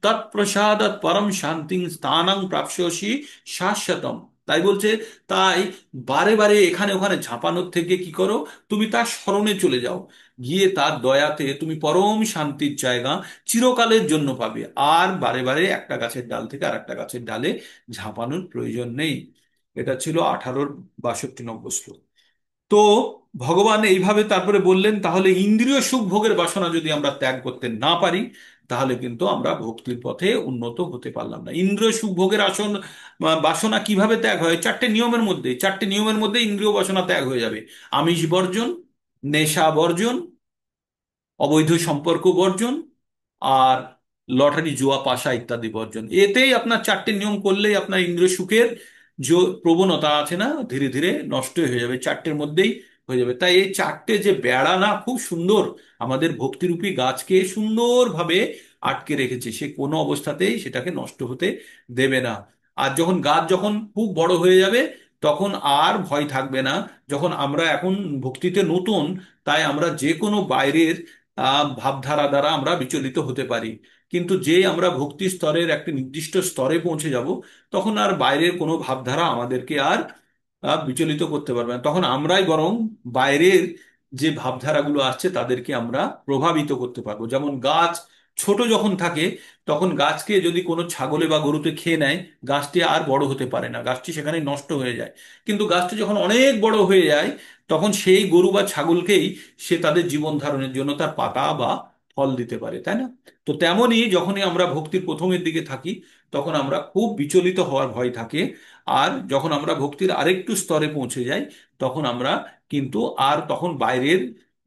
তৎপ্রসাদাৎ পরম শান্তিং স্থানং প্রাপ্স্যসি শাশ্বতম। তাই বলছে, তাই বারে বারে এখানে ওখানে ঝাঁপানোর থেকে কি করো? তুমি তার শরণে চলে যাও, গিয়ে তার দয়াতে তুমি পরম শান্তির জায়গা চিরকালের জন্য পাবে। আর বারে বারে একটা গাছের ডাল থেকে আর একটা গাছের ডালে ঝাঁপানোর প্রয়োজন নেই। এটা ছিল 18-62 শ্লোক। তো ভগবান এইভাবে তারপরে বললেন, তাহলে ইন্দ্রিয় সুখ ভোগের বাসনা যদি আমরা ত্যাগ করতে না পারি, তাহলে কিন্তু আমরা ভক্তির পথে উন্নত হতে পারলাম না। ইন্দ্রিয় সুখ ভোগের বাসনা কিভাবে ত্যাগ হয়? 4টে নিয়মের মধ্যে, 4টে নিয়মের মধ্যে ইন্দ্রিয় বাসনা ত্যাগ হয়ে যাবে। আমিষ বর্জন, নেশা বর্জন, অবৈধ সম্পর্ক বর্জন, আর লটারি জুয়া পাশা ইত্যাদি বর্জন। এতেই আপনার 4টে নিয়ম করলেই আপনার ইন্দ্রিয় সুখের যে প্রবণতা আছে না, ধীরে ধীরে নষ্ট হয়ে যাবে, 4টের মধ্যেই হয়ে যাবে। তাই এই 4টে যে বেড়া না, খুব সুন্দর, আমাদের ভক্তিরূপী গাছকে সুন্দরভাবে আটকে রেখেছে, সে কোনো অবস্থাতেই সেটাকে নষ্ট হতে দেবে না। আর যখন গাছ যখন খুব বড় হয়ে যাবে, তখন আর ভয় থাকবে না। যখন আমরা এখন ভক্তিতে নতুন, তাই আমরা যে কোনো বাইরের ভাবধারা দ্বারা আমরা বিচলিত হতে পারি। কিন্তু যে আমরা ভক্তি স্তরের একটা নির্দিষ্ট স্তরে পৌঁছে যাব, তখন আর বাইরের কোনো ভাবধারা আমাদেরকে আর বিচলিত করতে পারবে না। তখন আমরাই বরং বাইরের যে ভাবধারাগুলো আসছে তাদেরকে আমরা প্রভাবিত করতে পারবো। যেমন গাছ ছোট যখন থাকে, তখন গাছকে যদি কোনো ছাগলে বা গরুতে খেয়ে নেয়, গাছটি আর বড় হতে পারে না, গাছটি সেখানে নষ্ট হয়ে যায়। কিন্তু গাছটি যখন অনেক বড় হয়ে যায়, তখন সেই গরু বা ছাগলকেই সে তাদের জীবন ধারণের জন্য তার পাতা বা ফল দিতে পারে, তাই না? তো তেমনই যখনই আমরা ভক্তির প্রথমের দিকে থাকি, তখন আমরা খুব বিচলিত হওয়ার ভয় থাকে। আর যখন আমরা ভক্তির আরেকটু স্তরে পৌঁছে যাই, তখন আমরা কিন্তু আর তখন বাইরের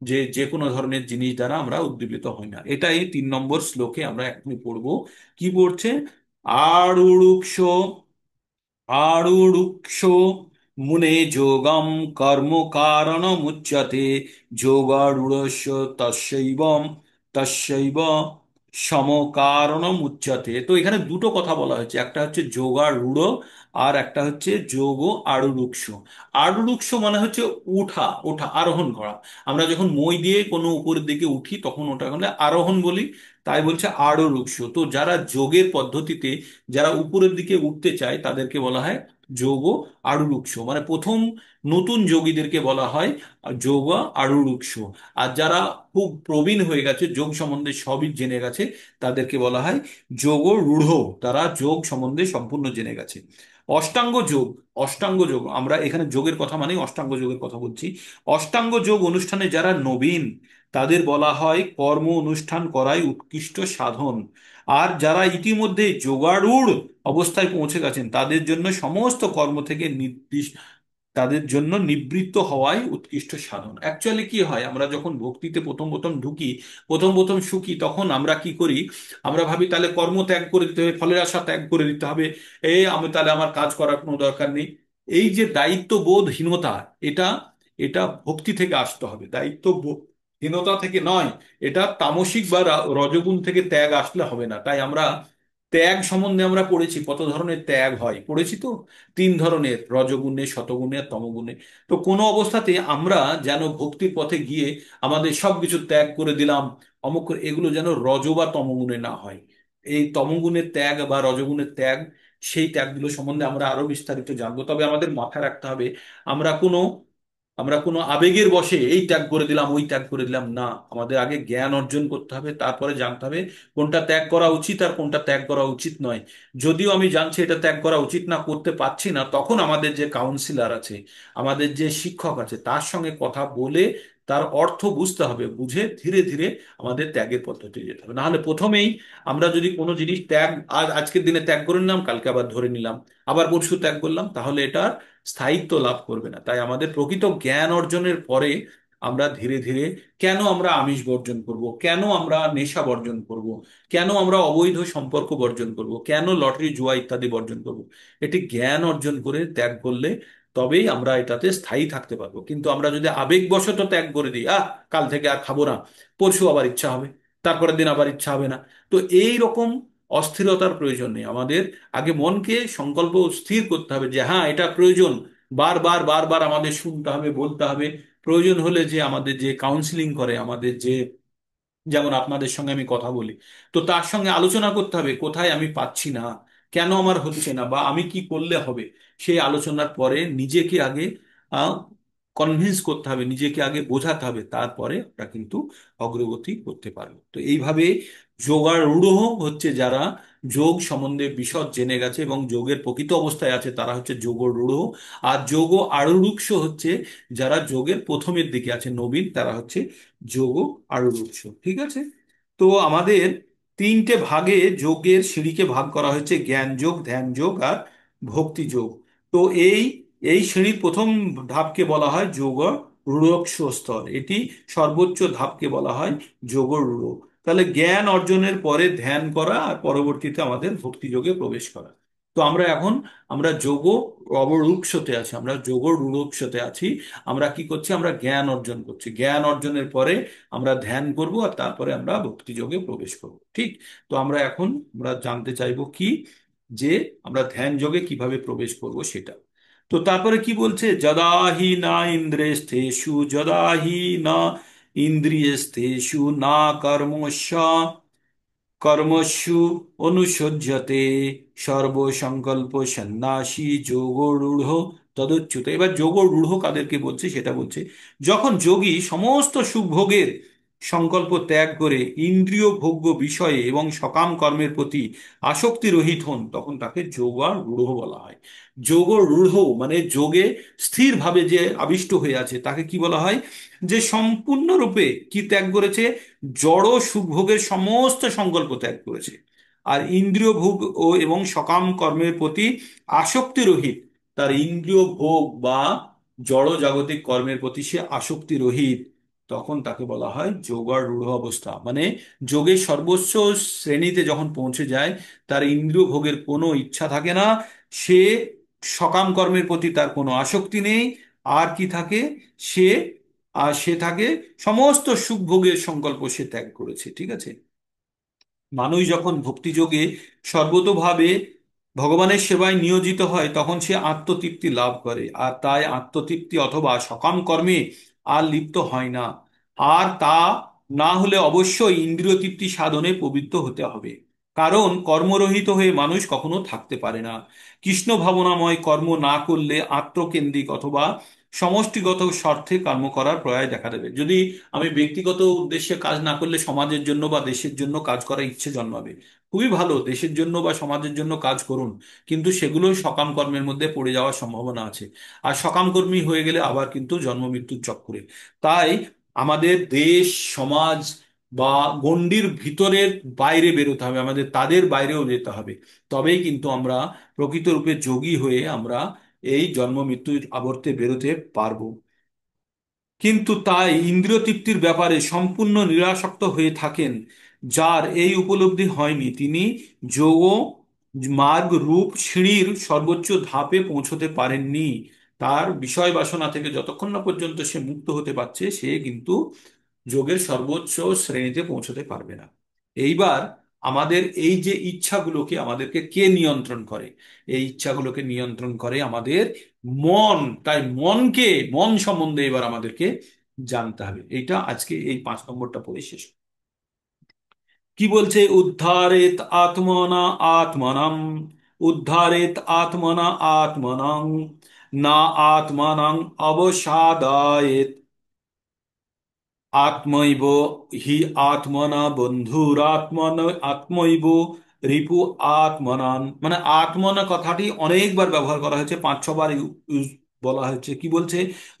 যে যে কোনো ধরনের জিনিস দ্বারা আমরা উদ্দীপিত হই না। এটাই 3 নম্বর শ্লোকে আমরা এখনই পড়বো। কি পড়ছে? আরুরুক্ষ আরুরুক্ষ মুনে যোগম কর্ম কারণমুচ্যতে যোগারূঢ়স্য তস্যৈব সমকারণমুচ্যতে। তো এখানে দুটো কথা বলা হয়েছে, একটা হচ্ছে যোগারূঢ়, আর একটা হচ্ছে যোগ আরুরুক্ষ। আরুরুক্ষ মানে হচ্ছে উঠা, ওঠা, আরোহণ করা। আমরা যখন মই দিয়ে কোনো উপরের দিকে উঠি তখন ওটা হলে আরোহণ বলি। তাই বলছে আরুরুক্ষ। তো যারা যোগের পদ্ধতিতে যারা উপরের দিকে উঠতে চায় তাদেরকে বলা হয় যোগ আরুরুক্ষ, মানে প্রথম নতুন যোগীদেরকে বলা হয় যোগ আরুরুক্ষ। আর যারা খুব প্রবীণ হয়ে গেছে, যোগ সম্বন্ধে সবই জেনে গেছে, তাদেরকে বলা হয় যোগ রূঢ়। তারা যোগ সম্বন্ধে সম্পূর্ণ জেনে গেছে। অষ্টাঙ্গ যোগ, অষ্টাঙ্গ যোগ, আমরা এখানে যোগের কথা মানে অষ্টাঙ্গ যোগের কথা বলছি। অষ্টাঙ্গ যোগ অনুষ্ঠানে যারা নবীন, তাদের বলা হয় কর্ম অনুষ্ঠান করাই উৎকৃষ্ট সাধন। আর যারা ইতিমধ্যে যোগারূঢ় অবস্থায় পৌঁছে গেছেন, তাদের জন্য সমস্ত কর্ম থেকে নির্দিষ্ট, তাদের জন্য নিবৃত্ত হওয়াই উৎকৃষ্ট সাধন। অ্যাকচুয়ালি কি হয়, আমরা যখন ভক্তিতে প্রথম প্রথম ঢুকি, প্রথম প্রথম সুখী, তখন আমরা কি করি? আমরা ভাবি তাহলে কর্ম ত্যাগ করে দিতে হবে, ফলের আশা ত্যাগ করে দিতে হবে, আমি তাহলে আমার কাজ করার কোনো দরকার নেই। এই যে দায়িত্ববোধহীনতা, এটা এটা ভক্তি থেকে আসতে হবে, দায়িত্ববোধহীনতা থেকে নয়। এটা তামসিক বা রজগুণ থেকে ত্যাগ আসলে হবে না। তাই আমরা ত্যাগ সম্বন্ধে আমরা পড়েছি, কত ধরনের ত্যাগ হয় পড়েছি তো। 3 ধরনের, রজগুণে, শতগুণে আর তমগুণে। তো কোনো অবস্থাতে আমরা যেন ভক্তির পথে গিয়ে আমাদের সবকিছু ত্যাগ করে দিলাম, অমুক এগুলো যেন রজ বা তমগুণে না হয়। এই তমগুণের ত্যাগ বা রজগুণের ত্যাগ, সেই ত্যাগগুলো সম্বন্ধে আমরা আরো বিস্তারিত জানবো। তবে আমাদের মাথায় রাখতে হবে, আমরা কোনো আমরা কোনো আবেগের বশে এই ত্যাগ করে দিলাম ওই ত্যাগ করে দিলাম না। আমাদের আগে জ্ঞান অর্জন করতে হবে, তারপরে জানতে হবে কোনটা ত্যাগ করা উচিত আর কোনটা ত্যাগ করা উচিত নয়। যদিও আমি জানছি এটা ত্যাগ করা উচিত না, করতে পারছি না, তখন আমাদের যে কাউন্সিলর আছে, আমাদের যে শিক্ষক আছে, তার সঙ্গে কথা বলে তার অর্থ বুঝতে হবে, বুঝে ধীরে ধীরে আমাদের ত্যাগের পদ্ধতি যেতে হবে। নাহলে প্রথমেই আমরা যদি কোনো জিনিস ত্যাগ, আজকের দিনে ত্যাগ করে নিলাম, কালকে আবার ধরে নিলাম, আবার পরশু ত্যাগ করলাম, তাহলে এটা স্থায়িত্ব লাভ করবে না। তাই আমাদের প্রকৃত জ্ঞান অর্জনের পরে আমরা ধীরে ধীরে, কেন আমরা আমিষ বর্জন করব, কেন আমরা নেশা বর্জন করব, কেন আমরা অবৈধ সম্পর্ক বর্জন করব, কেন লটারি জুয়া ইত্যাদি বর্জন করব, এটি জ্ঞান অর্জন করে ত্যাগ করলে তবেই আমরা এটাতে স্থায়ী থাকতে পারবো। কিন্তু আমরা যদি আবেগবশত ত্যাগ করে দিই, কাল থেকে আর খাবো না, পরশু আবার ইচ্ছা হবে, তারপরের দিন আবার ইচ্ছা হবে না, তো এই রকম অস্থিরতার প্রয়োজন নেই। আমাদের আগে মনকে সংকল্প স্থির করতে হবে যে হ্যাঁ এটা প্রয়োজন। বারবার বারবার আমাদের শুনতে হবে, বলতে হবে। প্রয়োজন হলে যে আমাদের যে কাউন্সিলিং করে, আমাদের যে, যেমন আপনাদের সঙ্গে আমি কথা বলি, তো তার সঙ্গে আলোচনা করতে হবে কোথায় আমি পাচ্ছি না, কেন আমার হচ্ছে না, বা আমি কি করলে হবে। সেই আলোচনার পরে নিজেকে আগে কনভিন্স করতে হবে, নিজেকে আগে বোঝাতে হবে, তারপরে আমরা কিন্তু অগ্রগতি করতে পারবো। তো এইভাবে যোগারূঢ় হচ্ছে যারা যোগ সম্বন্ধে বিশদ জেনে গেছে এবং যোগের প্রকৃত অবস্থায় আছে, তারা হচ্ছে যোগরূঢ়। আর যোগ আরুরুক্ষ হচ্ছে যারা যোগের প্রথমের দিকে আছে, নবীন, তারা হচ্ছে যোগ আরুরুক্ষ। ঠিক আছে? তো আমাদের 3টে ভাগে যোগের সিঁড়িকে ভাগ করা হয়েছে, জ্ঞান যোগ, ধ্যান যোগ আর ভক্তি যোগ। তো এই এই শ্রেণীর প্রথম ধাপকে বলা হয় যোগ রূঢ় স্তর, এটি সর্বোচ্চ ধাপকে বলা হয় যোগ রূঢ়। তাহলে জ্ঞান অর্জনের পরে ধ্যান করা আর পরবর্তীতে আমাদের ভক্তি যোগে প্রবেশ করা। তো আমরা যোগ অবরূঢ়তে আছি, আমরা যোগ রূঢ়তে আছি। আমরা কি করছি? আমরা জ্ঞান অর্জন করছি, জ্ঞান অর্জনের পরে আমরা ধ্যান করব, আর তারপরে আমরা ভক্তি যোগে প্রবেশ করব। ঠিক? তো আমরা জানতে চাইবো কি, যে আমরা ধ্যান যোগে কিভাবে প্রবেশ করব সেটা। তো তারপরে কি বলছে? যদাহি না ইন্দ্রিয়স্থেষু, যদাহি না ইন্দ্রিয়স্থেষু না কর্মস্য কর্মসু অনুসজ্জতে সর্বসংকল্প সন্ন্যাসী যোগরূঢ় তদচ্যুত। এবার যোগরূঢ় কাদেরকে বলছে সেটা বলছে, যখন যোগী সমস্ত সুখ ভোগের সংকল্প ত্যাগ করে ইন্দ্রিয় ভোগ্য বিষয়ে এবং সকাম কর্মের প্রতি আসক্তি রহিত হন, তখন তাকে যোগারূঢ় বলা হয়। যোগরূঢ় মানে যোগে স্থিরভাবে যে আবিষ্ট হয়ে আছে তাকে কি বলা হয়? যে সম্পূর্ণরূপে কি ত্যাগ করেছে? জড় সুখভোগের সমস্ত সংকল্প ত্যাগ করেছে। আর ইন্দ্রিয় ভোগ ও এবং সকাম কর্মের প্রতি আসক্তি রহিত, তার ইন্দ্রিয় ভোগ বা জড় জাগতিক কর্মের প্রতি সে আসক্তি রহিত, তখন তাকে বলা হয় যোগারূঢ় অবস্থা। মানে যোগের সর্বোচ্চ শ্রেণীতে যখন পৌঁছে যায়, তার ইন্দ্রিয় ভোগের কোনো ইচ্ছা থাকে না, সে সকাম কর্মের প্রতি তার কোনো আসক্তি নেই। আর কি থাকে? সে সে থাকে সমস্ত সুখ ভোগের সংকল্প সে ত্যাগ করেছে। ঠিক আছে? মানুষ যখন ভক্তিযোগে সর্বতোভাবে ভগবানের সেবায় নিয়োজিত হয়, তখন সে আত্মতৃপ্তি লাভ করে। আর তাই আত্মতৃপ্তি অথবা সকাম কর্মে আর লিপ্ত হয় না। আর তা না হলে অবশ্যই ইন্দ্রিয় তৃপ্তি সাধনে প্রবৃত্ত হতে হবে। কারণ কর্মরহিত হয়ে মানুষ কখনো থাকতে পারে না। কৃষ্ণ ভাবনাময় কর্ম না করলে আত্মকেন্দ্রিক অথবা সমষ্টিগত স্বার্থে কর্ম করার প্রয়াস দেখা দেবে। যদি আমি ব্যক্তিগত উদ্দেশ্যে কাজ না করলে সমাজের জন্য বা দেশের জন্য কাজ করার ইচ্ছে জন্মাবে। খুবই ভালো, দেশের জন্য বা সমাজের জন্য কাজ করুন, কিন্তু সেগুলো সকাম কর্মের মধ্যে পড়ে যাওয়ার সম্ভাবনা আছে। আর সকাম কর্মী হয়ে গেলে আবার কিন্তু জন্ম মৃত্যুর চক্করে। তাই আমাদের দেশ সমাজ বা গণ্ডির ভিতরের বাইরে বেরোতে হবে, আমাদের তাদের বাইরেও যেতে হবে। তবেই কিন্তু আমরা প্রকৃতরূপে যোগী হয়ে আমরা এই জন্ম মৃত্যুর আবর্তে বেরোতে পারবো। কিন্তু তাই ইন্দ্রিয় তৃপ্তির ব্যাপারে সম্পূর্ণ নিরাসক্ত হয়ে থাকেন। যার এই উপলব্ধি হয়নি, তিনি যোগ মার্গ রূপ সিঁড়ির সর্বোচ্চ ধাপে পৌঁছতে পারেননি। তার বিষয় বাসনা থেকে যতক্ষণ না পর্যন্ত সে মুক্ত হতে পারছে, সে কিন্তু যোগের সর্বোচ্চ শ্রেণীতে পৌঁছতে পারবে না। এইবার আমাদের এই যে ইচ্ছাগুলোকে আমাদেরকে কে নিয়ন্ত্রণ করে? এই ইচ্ছাগুলোকে নিয়ন্ত্রণ করে আমাদের মন। তাই মন সম্বন্ধে এবার আমাদেরকে জানতে হবে। এইটা আজকে এই 5 নম্বরটা পড়ে শেষ। কি বলছে? উদ্ধারেত আত্মনা আত্মনম, উদ্ধারেত আত্মনা আত্মনং, না আত্মনং অবসাদায়েত, আত্মৈব হি আত্মনা বন্ধুরাত্মন, আত্মৈব রিপু আত্মনান। মানে আত্মনা কথাটি অনেকবার ব্যবহার করা হয়েছে, 5-6 বার বলা হয়েছে। কি বলছে?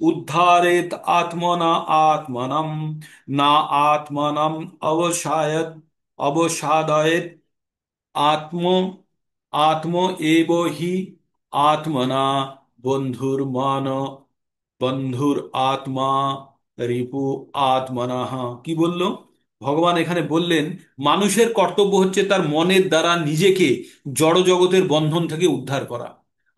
উদ্ধারেত আত্মনা আত্মনম, না আত্মনম অবসায়ত অবসাদয়েত, আত্ম আত্ম এব হি আত্মনা বন্ধুর্মান, বন্ধুর আত্মা রিপু আত্মনাহ। কি বলল ভগবান এখানে? বললেন মানুষের কর্তব্য হচ্ছে তার মনের দ্বারা নিজেকে জড় জগতের বন্ধন থেকে উদ্ধার করা।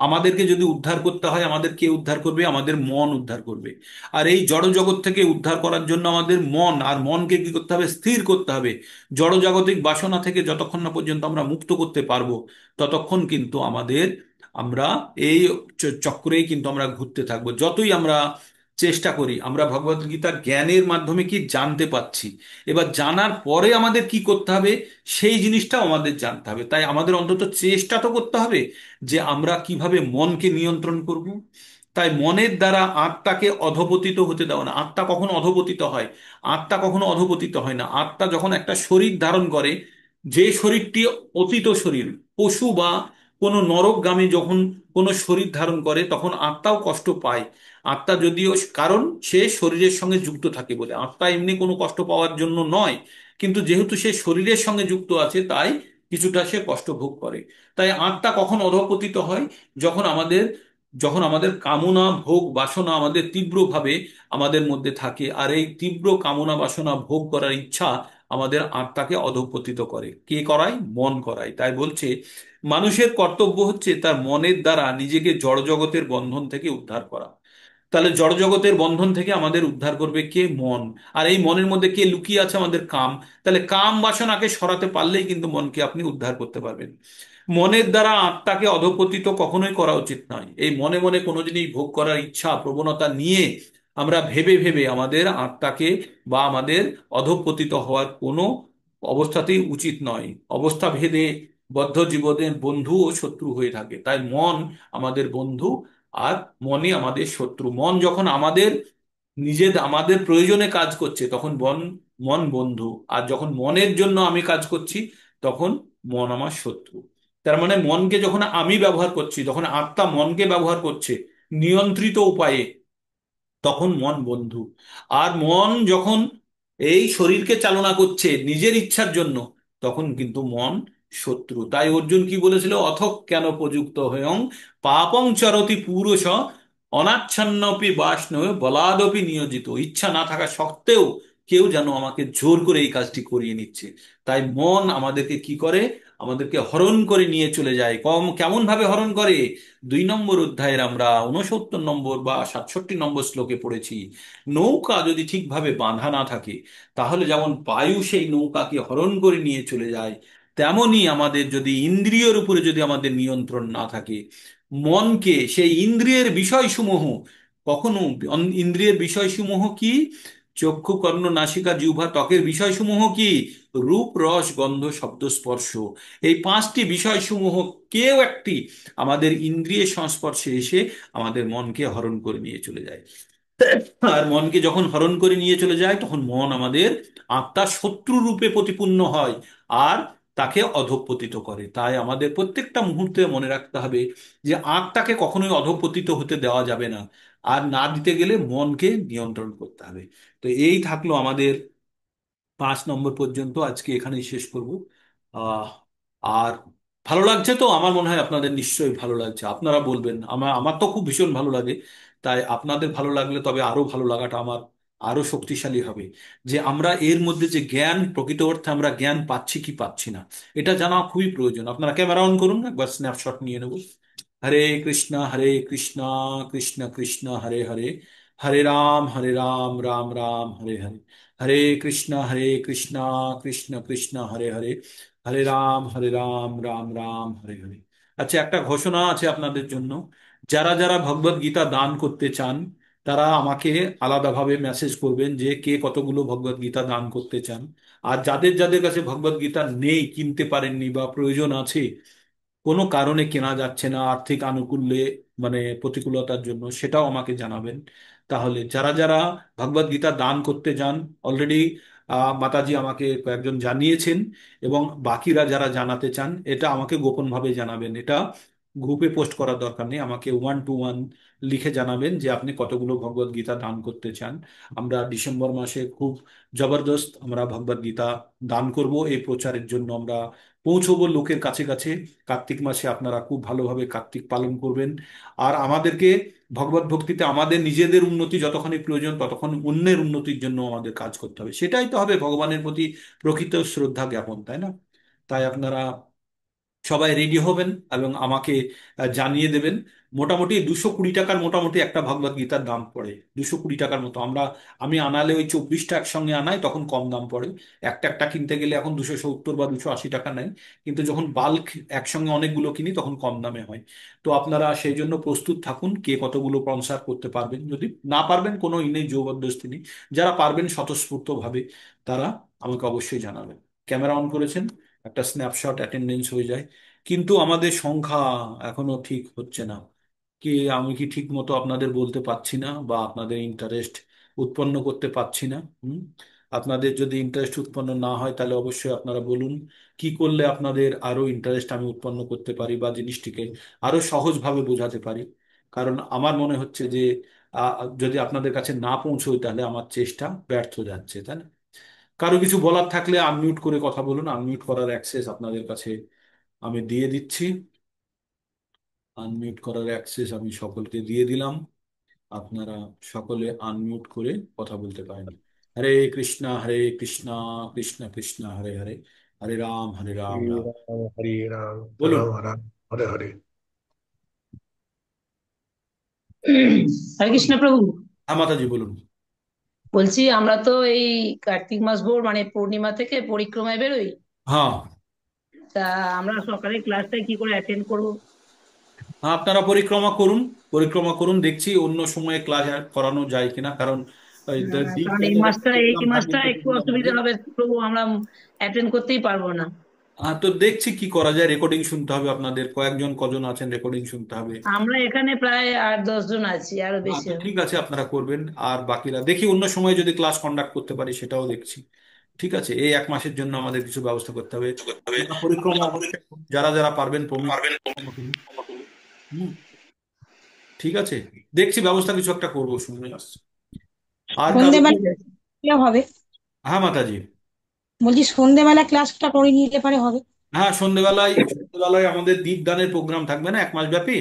আমাদেরকে যদি উদ্ধার করতে হয়, আমাদের কে উদ্ধার করবে? আমাদের মন উদ্ধার করবে। আর এই জড় জগৎ থেকে উদ্ধার করার জন্য আমাদের মনকে কি করতে হবে? স্থির করতে হবে। জড়জাগতিক বাসনা থেকে যতক্ষণ না পর্যন্ত আমরা মুক্ত করতে পারবো, ততক্ষণ কিন্তু আমরা এই চক্রেই কিন্তু আমরা ঘুরতে থাকবো। যতই আমরা চেষ্টা করি, আমরা ভগবত গীতার জ্ঞানের মাধ্যমে কি জানতে পাচ্ছি, এবার জানার পরে আমাদের কি করতে হবে সেই জিনিসটাও আমাদের জানতে হবে। তাই আমাদের অন্তত চেষ্টা তো করতে হবে যে আমরা কিভাবে মনকে নিয়ন্ত্রণ করব। তাই মনের দ্বারা আত্মাকে অধপতিত হতে দাও না। আত্মা কখনো অধপতিত হয়? আত্মা কখনো অধপতিত হয় না। আত্মা যখন একটা শরীর ধারণ করে, যে শরীরটি অতীত শরীর, পশু বা কোনো নরকগামী যখন কোনো শরীর ধারণ করে, তখন আত্মাও কষ্ট পায়। আত্মা যদিও, কারণ সে শরীরের সঙ্গে যুক্ত থাকে বলে, আত্মা এমনি কোনো কষ্ট পাওয়ার জন্য নয়, কিন্তু যেহেতু সে শরীরের সঙ্গে যুক্ত আছে তাই কিছুটা সে কষ্ট ভোগ করে। তাই আত্মা কখন অধঃপতিত হয়? যখন আমাদের যখন আমাদের কামনা ভোগ বাসনা আমাদের তীব্রভাবে আমাদের মধ্যে থাকে, আর এই তীব্র কামনা বাসনা ভোগ করার ইচ্ছা আমাদের আত্মাকে অধঃপতিত করে। কে করায়? মন করায়। তাই বলছে মানুষের কর্তব্য হচ্ছে তার মনের দ্বারা নিজেকে জড়জগতের বন্ধন থেকে উদ্ধার করা। তাহলে জড়জগতের বন্ধন থেকে আমাদের উদ্ধার করবে কে? মন। আর এই মনের মধ্যে কে লুকিয়ে আছে? আমাদের কাম। তাহলে কাম বাসনাকে সরাতে পারলেই কিন্তু মনকে আপনি উদ্ধার করতে পারবেন। মনের দ্বারা আত্মাকে অধঃপতিত কখনোই করা উচিত নয়। এই মনে মনে কোনো জিনিস ভোগ করার ইচ্ছা প্রবণতা নিয়ে আমরা ভেবে ভেবে আমাদের আত্মাকে বা আমাদের অধঃপতিত হওয়ার কোনো অবস্থাতেই উচিত নয়। অবস্থা ভেদে বদ্ধ জীবনের বন্ধু ও শত্রু হয়ে থাকে। তাই মন আমাদের বন্ধু, আর মনই আমাদের শত্রু। মন যখন আমাদের আমাদের প্রয়োজনে কাজ করছে তখন মন বন্ধু। আর যখন মনের জন্য আমি কাজ করছি তখন মন আমার শত্রু। তার মানে মনকে যখন আমি ব্যবহার করছি, যখন আত্মা মনকে ব্যবহার করছে নিয়ন্ত্রিত উপায়ে, তখন মন বন্ধু। আর মন যখন এই শরীরকে চালনা করছে নিজের ইচ্ছার জন্য, তখন কিন্তু মন শত্রু। তাই অর্জুন কি বলেছিল, অথক কেন প্রযুক্ত হয়ং পাপং চরতি পুরুষ অনাচ্ছন্নপি বাষ্ণবে বলাদপি নিয়োজিত। ইচ্ছা না থাকা সত্ত্বেও কেউ যেন আমাকে জোর করে এই কাজটি করিয়ে নিচ্ছে। তাই মন আমাদেরকে কি করে, আমাদেরকে হরণ করে নিয়ে চলে যায়। কেমন ভাবে হরণ করে? 2 নম্বর অধ্যায়ের আমরা 69 নম্বর বা 67 নম্বর শ্লোকে পড়েছি, নৌকা যদি ঠিকভাবে বাঁধা না থাকে, তাহলে যেমন বায়ু সেই নৌকাকে হরণ করে নিয়ে চলে যায়, তেমনি আমাদের যদি ইন্দ্রিয়ের উপরে যদি আমাদের নিয়ন্ত্রণ না থাকে, মনকে সেই ইন্দ্রিয়ের বিষয়সমূহ কখনো, ইন্দ্রিয়ের বিষয়সমূহ কি? চক্ষু কর্ণ নাসিকা জিহ্বা ত্বকের বিষয়সমূহ কি? রূপ রস গন্ধ শব্দ স্পর্শ। এই 5টি বিষয়সমূহ কেউ একটি আমাদের ইন্দ্রিয়ের সংস্পর্শে এসে আমাদের মনকে হরণ করে নিয়ে চলে যায়। আর মনকে যখন হরণ করে নিয়ে চলে যায়, তখন মন আমাদের আত্মার শত্রু রূপে প্রতিপন্ন হয় আর তাকে অধঃপতিত করে। তাই আমাদের প্রত্যেকটা মুহূর্তে মনে রাখতে হবে যে আত্মাকে কখনোই অধঃপতিত হতে দেওয়া যাবে না। আর না দিতে গেলে মনকে নিয়ন্ত্রণ করতে হবে। তো এই থাকলো আমাদের 5 নম্বর পর্যন্ত, আজকে এখানেই শেষ করব। আহ আর ভালো লাগছে তো? আমার মনে হয় আপনাদের নিশ্চয়ই ভালো লাগছে। আপনারা বলবেন, আমার আমার তো খুব ভীষণ ভালো লাগে। তাই আপনাদের ভালো লাগলে তবে আরো ভালো লাগাটা আমার আরো শক্তিশালী হবে, যে আমরা এর মধ্যে যে জ্ঞান, প্রকৃত অর্থে আমরা জ্ঞান পাচ্ছি কি পাচ্ছি না, এটা জানা খুবই প্রয়োজন। আপনারা ক্যামেরা অন করুন, একবার স্ন্যাপশট নিয়ে নেব। হরে কৃষ্ণ কৃষ্ণ কৃষ্ণ হরে হরে, হরে রাম রাম রাম হরে হরে, হরে কৃষ্ণ কৃষ্ণ কৃষ্ণ হরে হরে, হরে রাম রাম রাম হরে হরে। আচ্ছা, একটা ঘোষণা আছে আপনাদের জন্য। যারা যারা ভগবত গীতা দান করতে চান, তারা আমাকে আলাদাভাবে মেসেজ করবেন যে কে কতগুলো ভগবত গীতা দান করতে চান। আর যাদের যাদের কাছে ভগবত গীতা নেই, কিনতে পারেননি বা প্রয়োজন আছে, কোনো কারণে কেনা যাচ্ছে না আর্থিক আনুকূল্যে, মানে প্রতিকূলতার জন্য, সেটাও আমাকে জানাবেন। তাহলে যারা যারা ভগবদ গীতা দান করতে যান, অলরেডি মাতাজি আমাকে কয়েকজন জানিয়েছেন, এবং বাকিরা যারা জানাতে চান, এটা আমাকে গোপনভাবে জানাবেন। এটা গ্রুপে পোস্ট করার দরকার নেই, আমাকে 1 to 1 লিখে জানাবেন যে আপনি কতগুলো ভগবদ গীতা দান করতে চান। আমরা ডিসেম্বর মাসে খুব জবরদস্ত আমরা ভগবদ গীতা দান করব। এই প্রচারের জন্য আমরা পৌঁছবো লোকের কাছে কাছে। কার্তিক মাসে আপনারা খুব ভালোভাবে কার্তিক পালন করবেন। আর আমাদেরকে ভগবত ভক্তিতে আমাদের নিজেদের উন্নতি যতখানি প্রয়োজন, ততক্ষণ অন্যের উন্নতির জন্য আমাদের কাজ করতে হবে। সেটাই তো হবে ভগবানের প্রতি প্রকৃত শ্রদ্ধা জ্ঞাপন, তাই না? তাই আপনারা সবাই রেডি হবেন এবং আমাকে জানিয়ে দেবেন। মোটামুটি 220 টাকার মোটামুটি একটা ভগবত গীতার দাম পড়ে, 220 টাকার মতো। আমি আনালে ওই 24টা একসঙ্গে আনাই, তখন কম দাম পড়ে। একটা একটা কিনতে গেলে এখন 270 বা 280 টাকা নেয়। কিন্তু যখন বাল্ক একসঙ্গে অনেকগুলো কিনি, তখন কম দামে হয়। তো আপনারা সেই জন্য প্রস্তুত থাকুন, কে কতগুলো স্পন্সর করতে পারবেন। যদি না পারবেন, কোনো নেই, জবরদস্তি নেই। যারা পারবেন স্বতঃস্ফূর্ত ভাবে, তারা আমাকে অবশ্যই জানাবেন। ক্যামেরা অন করেছেন, একটা স্ন্যাপশট অ্যাটেন্ডেন্স হয়ে যায়। কিন্তু আমাদের সংখ্যা এখনো ঠিক হচ্ছে না। কি আমি কি ঠিক মতো আপনাদের বলতে পারছি না, বা আপনাদের ইন্টারেস্ট উৎপন্ন করতে পারছি না? আপনাদের যদি ইন্টারেস্ট উৎপন্ন না হয়, তাহলে অবশ্যই আপনারা বলুন কি করলে আপনাদের আরো ইন্টারেস্ট আমি উৎপন্ন করতে পারি, বা জিনিসটিকে আরো সহজভাবে বোঝাতে পারি। কারণ আমার মনে হচ্ছে যে যদি আপনাদের কাছে না পৌঁছয়, তাহলে আমার চেষ্টা ব্যর্থ যাচ্ছে, তাই না? কারো কিছু বলার থাকলে আনমিউট করে কথা বলুন। আনমিউট করার অ্যাক্সেস আপনাদের কাছে আমি দিয়ে দিচ্ছি। আনমিউট করার অ্যাক্সেস আমি সকলকে দিয়ে দিলাম। আপনারা সকলে আনমিউট করে কথা বলতে পারেন। হরে কৃষ্ণ কৃষ্ণ কৃষ্ণ হরে হরে, হরে রাম हरे রাম। राम বলুন। राम राम हरे हरे। হরে কৃষ্ণ প্রভু। হ্যাঁ মাতাজি বলুন। বলছি আমরা তো এই কার্তিক মাস ভোর মানে পূর্ণিমা থেকে পরিক্রমায় বেরোই। হ্যাঁ, তা আমরা সকালে ক্লাসটা কি করে অ্যাটেন্ড করব? হ্যাঁ, আপনারা পরিক্রমা করুন। পরিক্রমা করুন, দেখছি অন্য সময়ে ক্লাস করানো যায় কিনা। কারণ ওই দ্বীপ কারণ এই যাদের মাসটা এই প্রোগ্রাম থাকে মাসটা একটু প্রচন্ড অসুবিধা আমাদের। হবে প্রভু, আমরা অ্যাটেন্ড করতেই পারবো না। তো দেখছি কি করা যায়, রেকর্ডিং শুনতে হবে, আপনাদের কয়েকজন কজন আছেন রেকর্ডিং শুনতে হবে। আমরা এখানে প্রায় 8-10 জন আছি, আরো বেশি তো হবে। ঠিক আছে, আপনারা করবেন। আর বাকিরা দেখি অন্য সময় যদি ক্লাস কন্ডাক্ট করতে পারি সেটাও দেখছি। ঠিক আছে, এই 1 মাসের জন্য আমাদের কিছু ব্যবস্থা করতে হবে। আপনারা পরিক্রমা অবশ্যই যারা যারা পারবেন পরিক্রমা করুন। হুম, ঠিক আছে, দেখছি ব্যবস্থা কিছু একটা করবো, শুনে আসছি। আর কারো সন্ধেবেলা খুব। ক্লাস হবে? হ্যাঁ মাতাজি। বলছি সন্ধেবেলা ক্লাসটা করে নিতে পারে হবে? হ্যাঁ, সন্ধেবেলায় সন্ধেবেলায় আমাদের দীপদানের প্রোগ্রাম থাকবে না 1 মাস ব্যাপী।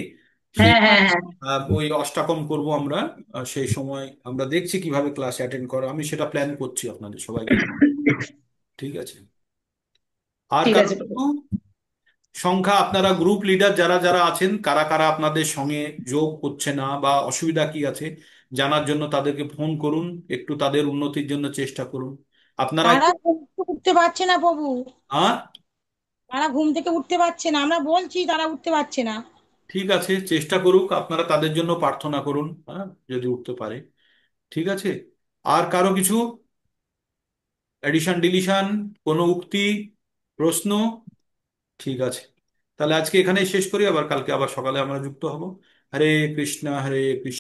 সেই হ্যাঁ, হ্যাঁ, হ্যাঁ। ওই অষ্টাকম করব আমরা। সেই সময় আমরা দেখছি কিভাবে ক্লাস অ্যাটেন্ড করা, আমি সেটা প্ল্যান করছি আপনাদের সবাইকে নিয়ে। ঠিক আছে। আর ঠিক কারো আছে। কিছু সংখ্যা, আপনারা গ্রুপ লিডার যারা যারা আছেন, কারা কারা আপনাদের সঙ্গে যোগ করছে না বা অসুবিধা কি আছে জানার জন্য তাদেরকে ফোন করুন, একটু তাদের উন্নতির জন্য চেষ্টা করুন। আপনারা তারা একটু। ঘুম থেকে উঠতে পারছে না প্রভু। হ্যাঁ, তারা ঘুম থেকে উঠতে পারছে না, আমরা বলছি তারা উঠতে পারছে না। ঠিক আছে, চেষ্টা করুক, আপনারা তাদের জন্য প্রার্থনা করুন, হ্যাঁ, যদি উঠতে পারে। ঠিক আছে। আর কারো কিছু এডিশন ডিলিশন, কোনো উক্তি, প্রশ্ন? ঠিক আছে, তাহলে আজকে এখানেই শেষ করি, আবার কালকে আবার সকালে আমরা যুক্ত হব। হরে কৃষ্ণ হরে কৃষ্ণ।